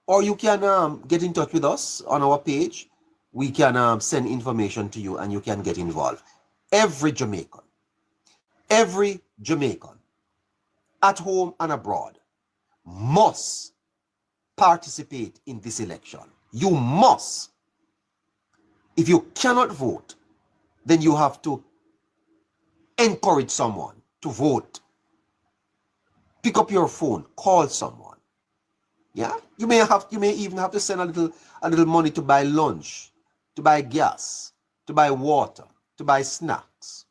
Or you can get in touch with us on our page. We can send information to you and you can get involved. Every Jamaican, at home and abroad, must participate in this election. You must. If you cannot vote, then you have to encourage someone to vote. Pick up your phone, call someone. Yeah, you may even have to send a little money to buy lunch, to buy gas, to buy water, to buy snacks.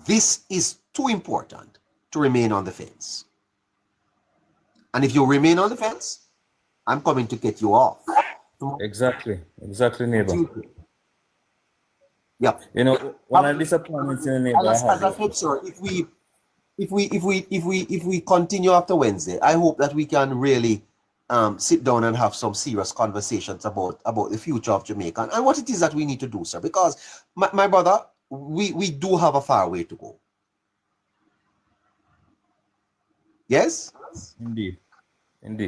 This is too important to remain on the fence. And if you remain on the fence, I'm coming to get you off. Exactly, neighbor. Yeah. You know, one of the disappointments in the neighbor As I said, sir, if we continue after Wednesday, I hope that we can really sit down and have some serious conversations about the future of Jamaica and what it is that we need to do, sir. Because my brother, we do have a far way to go. Yes? Indeed.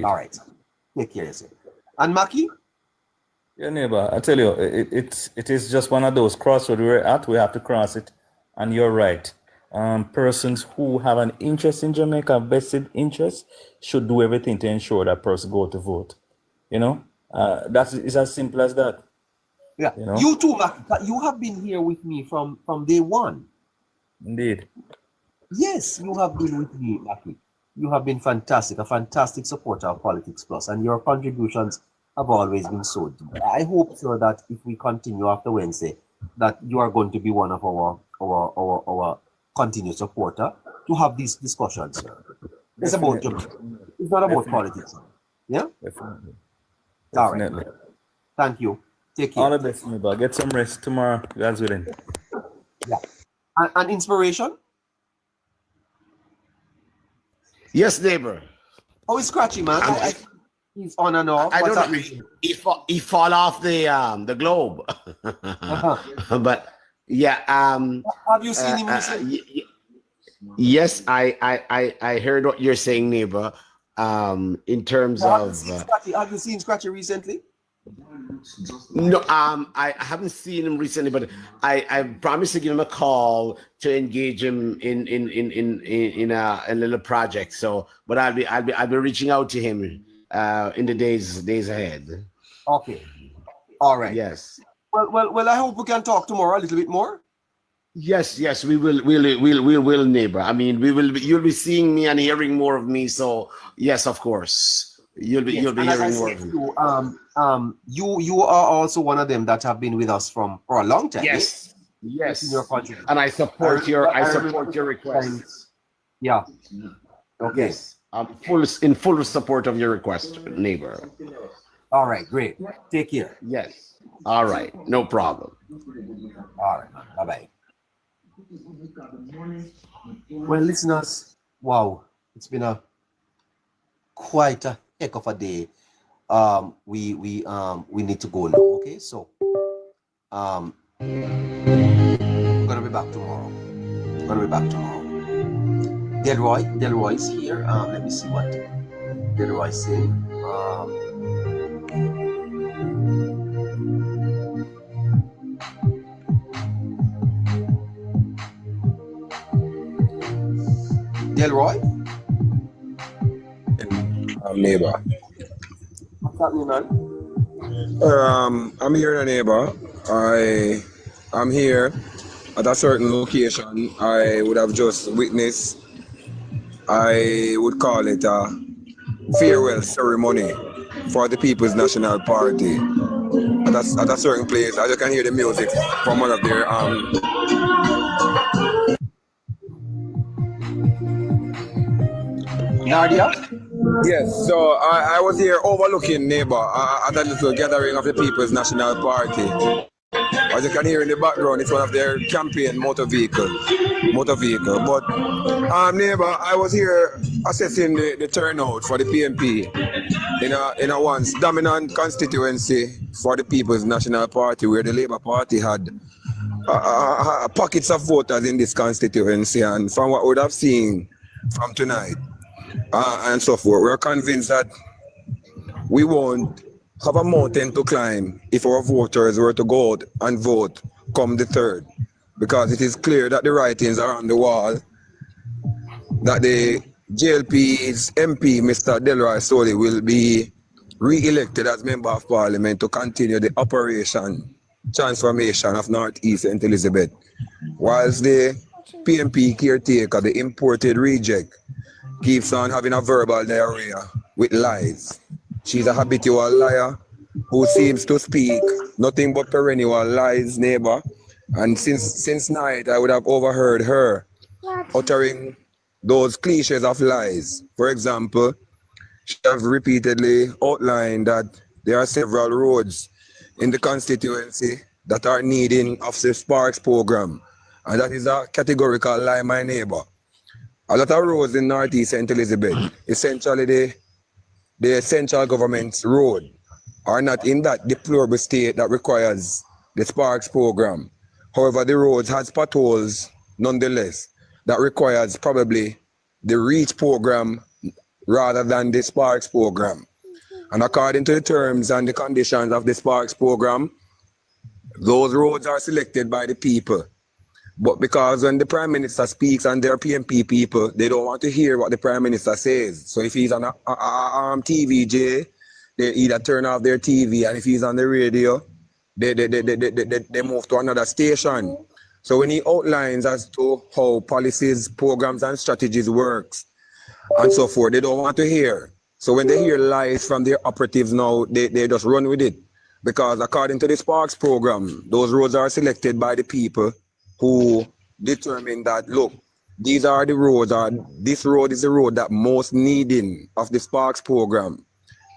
All right. Take care, sir. And Maki? Yeah, neighbor, I tell you, it is just one of those crossroads we're at. We have to cross it. And you're right. Persons who have an interest in Jamaica, vested interest, should do everything to ensure that person go to vote. You know, it's as simple as that. Yeah. You know? You too, Maki. You have been here with me from day one. Indeed. Yes, you have been with me, Maki. You have been fantastic, a fantastic supporter of Politics Plus, and your contributions have always been so deep. I hope, sir, that if we continue after Wednesday, that you are going to be one of our continued supporter to have these discussions, sir. It's about Jamaica. It's not about politics. Yeah? Definitely. All right. Thank you. Take care. All the best, neighbor. Get some rest tomorrow. God's willing. Yeah. And inspiration? Yes, neighbor. Oh, it's Scratchy, man. He's on and off. I What's don't know. happening? He fall off the globe. But yeah, have you seen him recently? Yes, I heard what you're saying, neighbor. In terms of have you seen Scratchy recently? No, I haven't seen him recently, but I promised to give him a call to engage him in a little project. So, but I'll be reaching out to him in the days ahead. Okay. All right. Yes. Well. I hope we can talk tomorrow a little bit more. Yes. We will, neighbor. I mean, you'll be seeing me and hearing more of me. So, yes, of course. You'll be hearing more of me. You are also one of them that have been with us for a long time. Yes. In your country. And I support your request. Yeah. Okay. Yes. I'm in full support of your request, neighbor. All right, great. Take care. Yes. All right, no problem. All right, bye-bye. Well, listeners, wow, it's been quite a heck of a day. We need to go now. Okay, so I'm gonna be back tomorrow. Delroy is here. Let me see what Delroy is saying. Delroy? Neighbor. What's happening, man? I'm here, neighbor. I'm here at a certain location. I would have just witnessed, I would call it a farewell ceremony for the People's National Party. At a certain place, as you can hear the music from one of their Nadia? Yes, so I was here overlooking, neighbor, at a little gathering of the People's National Party. As you can hear in the background, it's one of their campaign motor vehicle. But neighbor, I was here assessing the turnout for the PNP in a once dominant constituency for the People's National Party, where the Labour Party had pockets of voters in this constituency. And from what we would have seen from tonight and so forth, we're convinced that we won't have a mountain to climb if our voters were to go out and vote come the 3rd, because it is clear that the writings are on the wall that the JLP's MP, Mr. Delroy Solly, will be re-elected as Member of Parliament to continue the transformation of Northeast St. Elizabeth, whilst the PNP caretaker, the imported reject, keeps on having a verbal diarrhea with lies. She's a habitual liar who seems to speak nothing but perennial lies, neighbor. And since night, I would have overheard her uttering those cliches of lies. For example, she have repeatedly outlined that there are several roads in the constituency that are needing of the Sparks program. And that is a categorical lie, my neighbor. A lot of roads in Northeast St. Elizabeth, essentially the central government's road, are not in that deplorable state that requires the Sparks program. However, the roads has potholes nonetheless that requires probably the REACH program rather than the Sparks program. And according to the terms and the conditions of the Sparks program, those roads are selected by the people. But because when the Prime Minister speaks and their PNP people, they don't want to hear what the Prime Minister says. So if he's on a TVJ, they either turn off their TV, and if he's on the radio, they move to another station. So when he outlines as to how policies, programs, and strategies works, and so forth, they don't want to hear. So when they hear lies from their operatives now, they just run with it. Because according to the Sparks program, those roads are selected by the people who determine that, look, these are the roads, or this road is the road that most needing of the Sparks program.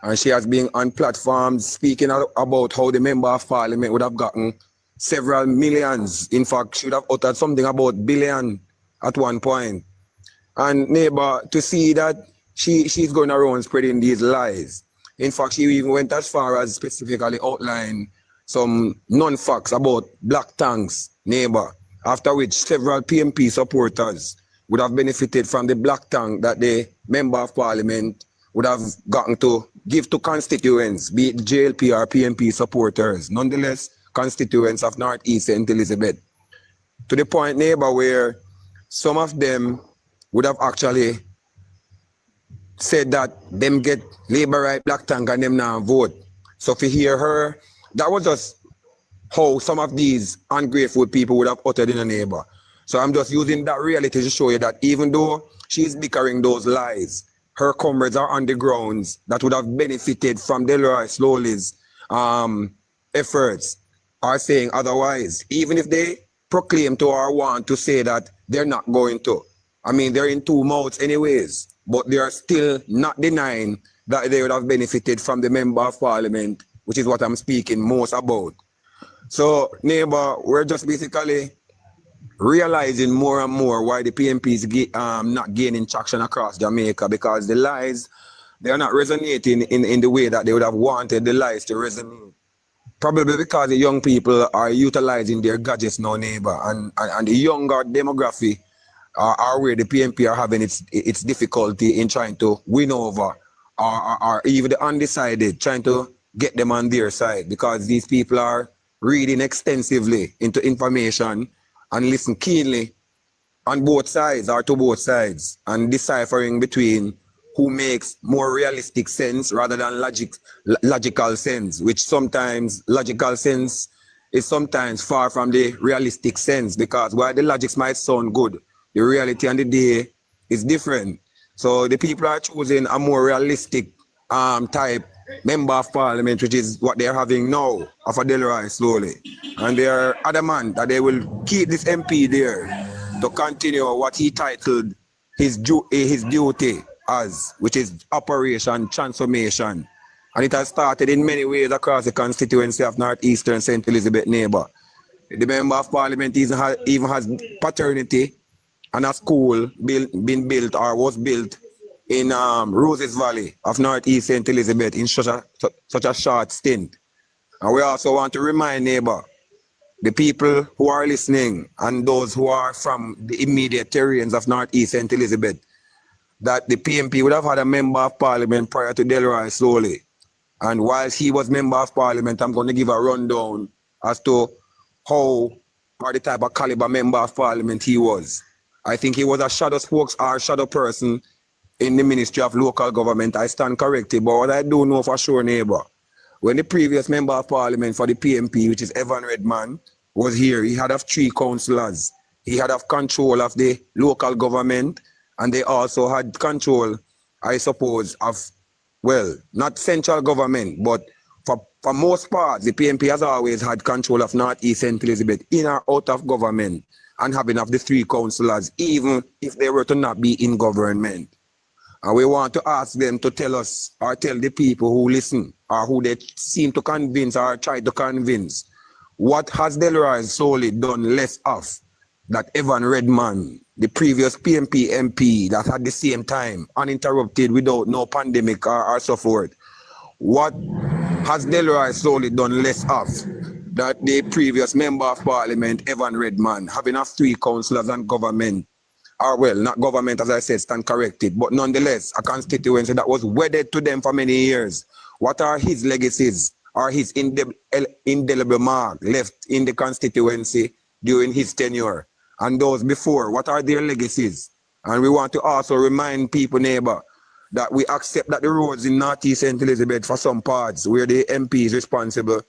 And she has been on platforms speaking about how the Member of Parliament would have gotten several millions. In fact, she would have uttered something about billion at one point. And neighbor, to see that she's going around spreading these lies. In fact, she even went as far as specifically outline some non-facts about black tanks, neighbor, after which several PMP supporters would have benefited from the black tank that the Member of Parliament would have gotten to give to constituents, be it JLP or PMP supporters, nonetheless constituents of Northeast St. Elizabeth. To the point, neighbor, where some of them would have actually said that them get Labour right black tank and them now vote. So if you hear her, that was just how some of these ungrateful people would have uttered in a neighbor. So I'm just using that reality to show you that even though she's bickering those lies, her comrades are on the grounds that would have benefited from Delroy Slowly's efforts are saying otherwise, even if they proclaim to or want to say that they're not going to. I mean, they're in two mouths anyways, but they are still not denying that they would have benefited from the Member of Parliament, which is what I'm speaking most about. So, neighbor, we're just basically realizing more and more why the PNP is not gaining traction across Jamaica, because the lies, they are not resonating in the way that they would have wanted the lies to resonate. Probably because the young people are utilizing their gadgets now, neighbor, and the younger demography are where the PNP are having its difficulty in trying to win over, or even the undecided, trying to get them on their side, because these people are reading extensively into information and listen keenly on both sides or to both sides, and deciphering between who makes more realistic sense rather than logical sense, which sometimes logical sense is sometimes far from the realistic sense, because while the logics might sound good, the reality on the day is different. So the people are choosing a more realistic type Member of Parliament, which is what they're having now of a Delroy Slowly. And they're adamant that they will keep this MP there to continue what he titled his duty as, which is Operation Transformation. And it has started in many ways across the constituency of Northeastern St. Elizabeth, neighbor. The Member of Parliament even has paternity and a school been built or was built in Roses Valley of Northeast St. Elizabeth in such a short stint. And we also want to remind, neighbor, the people who are listening and those who are from the immediate terrains of Northeast St. Elizabeth, that the PNP would have had a Member of Parliament prior to Delroy Slowly. And whilst he was Member of Parliament, I'm going to give a rundown as to how or the type of caliber Member of Parliament he was. I think he was a shadow shadow person in the Ministry of Local Government. I stand corrected, but what I do know for sure, neighbor, when the previous Member of Parliament for the PNP, which is Evan Redman, was here, he had 3 councillors. He had control of the local government, and they also had control, I suppose, of, well, not central government, but for most part, the PNP has always had control of Northeast St. Elizabeth, in or out of government, and having of the 3 councillors, even if they were to not be in government. And we want to ask them to tell us or tell the people who listen or who they seem to convince or try to convince, what has Delroy solely done less of that Evan Redman, the previous PNP MP that had the same time, uninterrupted without no pandemic or so forth, what has Delroy solely done less of that the previous Member of Parliament, Evan Redman, having of 3 councillors and government, or well, not government as I said, stand corrected, but nonetheless, a constituency that was wedded to them for many years. What are his legacies or his indelible mark left in the constituency during his tenure? And those before, what are their legacies? And we want to also remind people, neighbor, that we accept that the roads in Northeast St. Elizabeth for some parts where the MP is responsible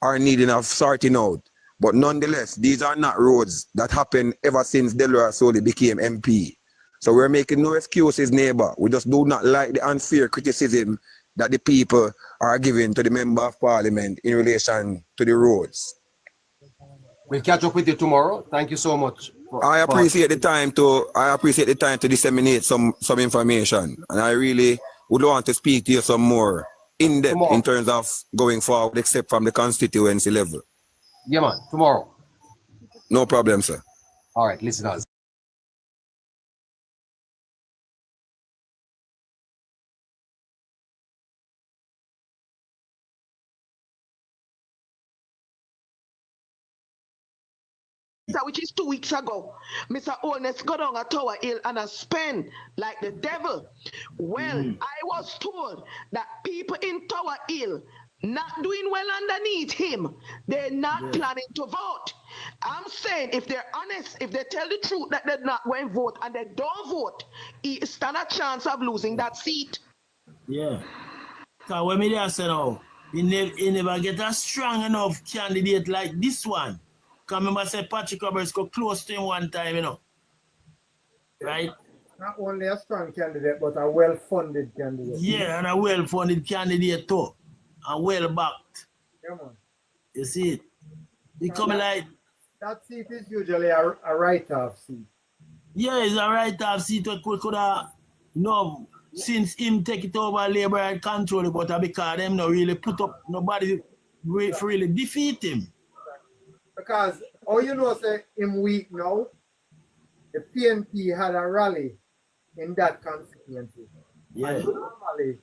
are needing of sorting out. But nonetheless, these are not roads that happened ever since Delroy Solly became MP. So we're making no excuses, neighbor. We just do not like the unfair criticism that the people are giving to the Member of Parliament in relation to the roads. We'll catch up with you tomorrow. Thank you so much. I appreciate the time to disseminate some information, and I really would want to speak to you some more in depth in terms of going forward, except from the constituency level. Yeah, man. Tomorrow. No problem, sir. All right, listeners. Which is 2 weeks ago, Mr. Holness got on a Tower Hill and a spend like the devil. Well, I was told that people in Tower Hill not doing well underneath him, they're not planning to vote. I'm saying if they're honest, if they tell the truth that they're not going to vote and they don't vote, he stand a chance of losing that seat. Yeah. So when me there say now, he never get a strong enough candidate like this one. Because remember, say Patrick Roberts got close to him one time, you know. Right? Not only a strong candidate, but a well-funded candidate. Yeah, and a well-funded candidate too. And well-backed. Yeah, man. You see it? Become like... That seat is usually a write-off seat. Yeah, it's a write-off seat. We could have, you know, since him take it over, Labour and control it, but because them not really put up, nobody really defeat him. Because, all you know, say, him weak now, the PNP had a rally in that constituency. Yeah. And normally,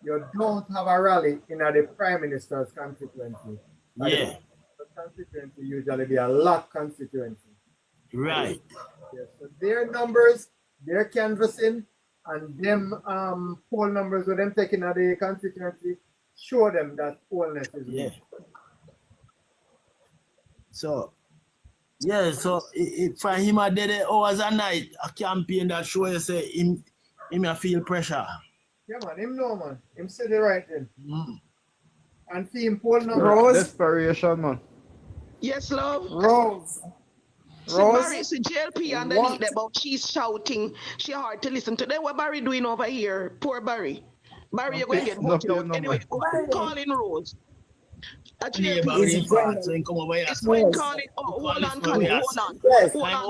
you don't have a rally in the Prime Minister's constituency. Yeah. The constituency usually be a lot constituency. Right. Yes. So their numbers, their canvassing, and them poll numbers with them taking out the constituency show them that Holness is weak. So, yeah, so for him I did it hours a night, a campaign that show you say him feel pressure. Yeah, man, him know, man. Him say the right thing. And see him poll numbers. Desperation, man. Yes, love. Rose. Barry, see JLP underneath there, but she's shouting. She hard to listen to. Then what Barry doing over here? Poor Barry. Barry, you're going to get hooked out. Anyway, calling Rose. It's going calling. Oh, hold on, Colin. Hold on. About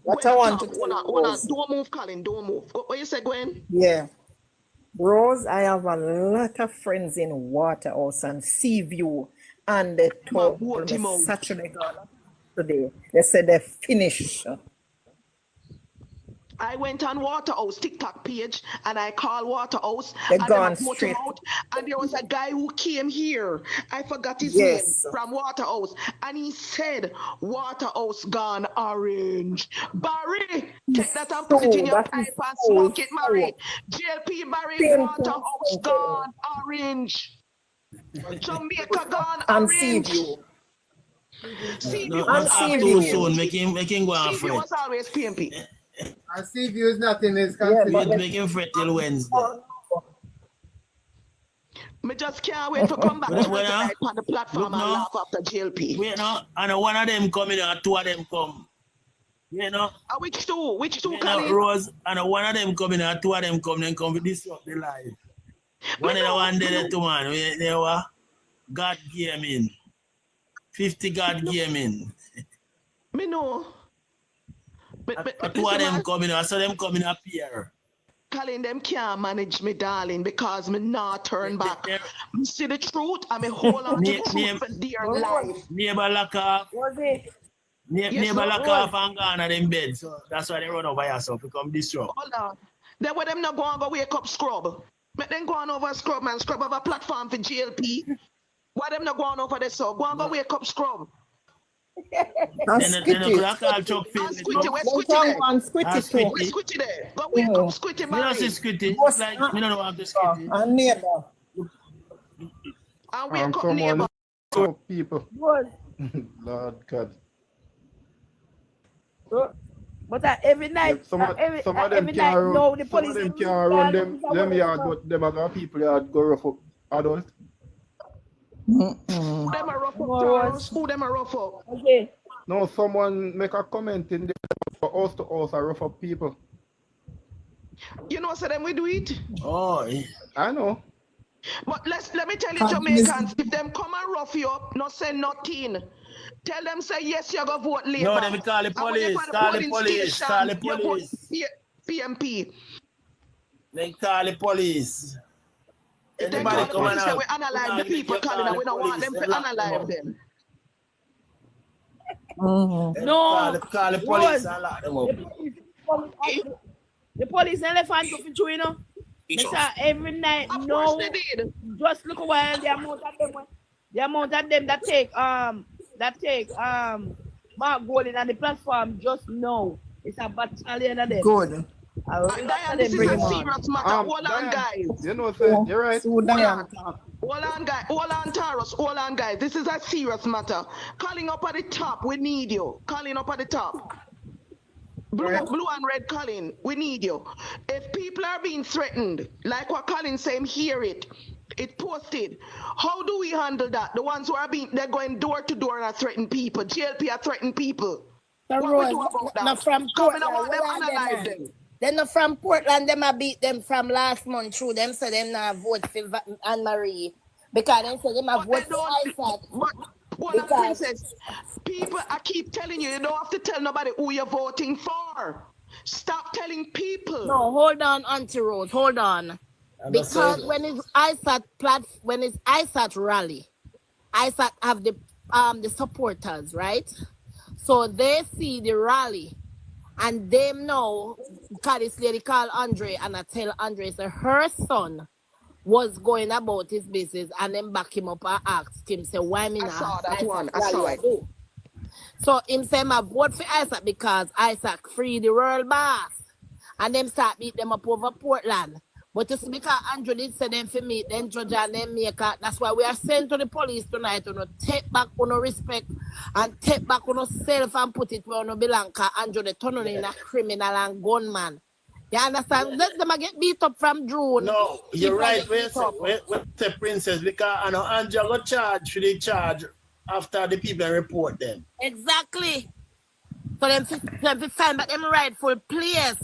what I want to tell hold on. Don't move, Colin. Don't move. What you say, Gwen? Yeah. Rose, I have a lot of friends in Waterhouse and Seaview, and they told me Saturday today. They said they finished. I went on Waterhouse TikTok page and I called Waterhouse They and gone I put straight. him out, and there was a guy who came here. I forgot his name from Waterhouse, and he said Waterhouse gone orange. Barry, take that and put it in your pipe and smoke it, Barry. JLP Barry, Waterhouse gone orange. Jamaica gone And orange. Seaview. Make him go on Seaview was always PMP. And Seaview is not in his constituency. Make him fret till Wednesday. Me just can't wait to come back to on the platform and laugh after JLP. Wait now, and one of them come in and 2 of them come. You know? Which two? Which two, Colin? Rose, and one of them come in and 2 of them come, then come to disrupt the life. One of the one there, 2 man, they were God gaming. 50 God gaming. Me know. Two of them coming, I saw them coming up here. Colin, them can't manage me, darling, because me not turn back. Me see the truth, and me hold on to the truth for dear life. Neighbor lock off. Neighbor lock off and gone at them bed. So that's why they run over here, so become disrupt. Hold on. Then when them not go and go wake up scrub. But then go on over scrub, man. Scrub over platform for GLP. Why them not go on over there, so? Go and go wake up scrub. Then I call Chuck Phil. Squitty, where's Squitty there? Go wake up Squitty, man. You don't see Squitty. It's like, you don't know how to Squitty. And neighbor. And wake up neighbor. People. Lord God. But every night, some of them every can't night, no, the police. Some of them can't run them yard, but them other people yard go rough up adults. Who them a rough up, Charles? Who them a rough up? Okay. No, someone make a comment in there for us to us are rough up people. You know, so then we do it. Oh, yeah. I know. But let me tell you, Jamaicans, if them come and rough you up, not say nothing. Tell them say yes, you go vote later. No, them call the police. Call the police. Call the police. PMP. They call the police. If they call the police, say we analyze the people calling and we don't want them to analyze them. No. Call the police and lock them up. The police elephant up in you know. Every night, no. Just look while the amount of them that take Mark Golden on the platform just know it's a battalion of them. Good. Diane, this is a serious matter. Hold on, guys. You know, sir, you're right. Hold on, guys. Hold on, Taros. Hold on, guys. This is a serious matter. Calling up at the top, we need you. Calling up at the top. Blue and red, Colin, we need you. If people are being threatened, like what Colin saying, hear it. It posted. How do we handle that? The ones who are they're going door to door and are threatening people. GLP are threatening people. What we do about that? Not from Portland. They're not from Portland. Them a beat them from last month through. Them so them not vote for Anne-Marie. Because them say them have vote for Isaac. Well, princess, people, I keep telling you, you don't have to tell nobody who you're voting for. Stop telling people. No, hold on, Auntie Rose, hold on. Because when it's ISAT rally, ISAT have the supporters, right? So they see the rally and they know, because this lady called Andre and I tell Andre, so her son was going about his business and then back him up and asked him, say, why me not? I saw that one. I saw it. So him say, I vote for Isaac because Isaac free the world boss. And them start beat them up over Portland. But it's because Andrew did say them for meet, then judge and then make a, that's why we are sent to the police tonight to take back on respect and take back on self and put it where no belong. Because Andrew they turn on in a criminal and gunman. You understand? Let them get beat up from drone. No, you're right. When the princess, because I know Andrew got charged for the charge after the people report them. Exactly. So them to find back them rightful place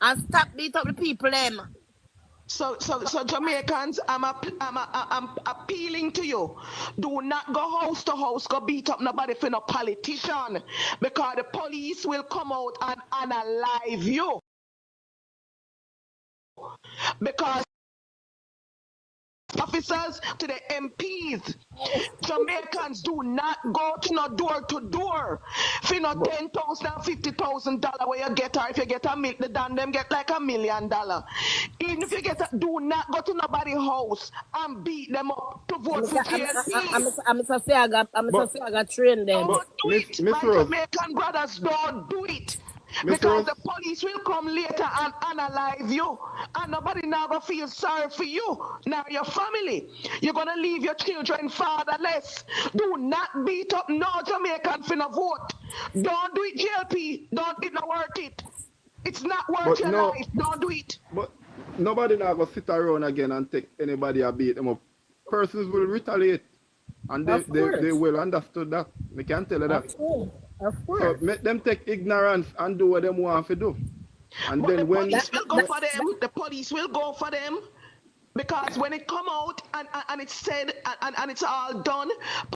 and stop beat up the people them. So Jamaicans, I'm appealing to you. Do not go house to house, go beat up nobody for no politician, because the police will come out and unalive you. Because officers to the MPs, Jamaicans do not go to no door to door. For no $10,000 and $50,000 where you get, or if you get a million, the damn them get like $1 million. Even if you get do not go to nobody's house and beat them up to vote for GLP. I'm say I got trained them. Don't do it. My Jamaican brothers, don't do it. Because the police will come later and analyze you, and nobody now gonna feel sorry for you. Now your family, you're gonna leave your children fatherless. Do not beat up no Jamaican for no vote. Don't do it, GLP. It's not worth it. It's not worth your life. Don't do it. But nobody now gonna sit around again and take anybody and beat them up. Persons will retaliate, and they will understand that. We can't tell you that. Of course. So make them take ignorance and do what they want to do. And then when the police will go for them, because when it come out and it's said and it's all done,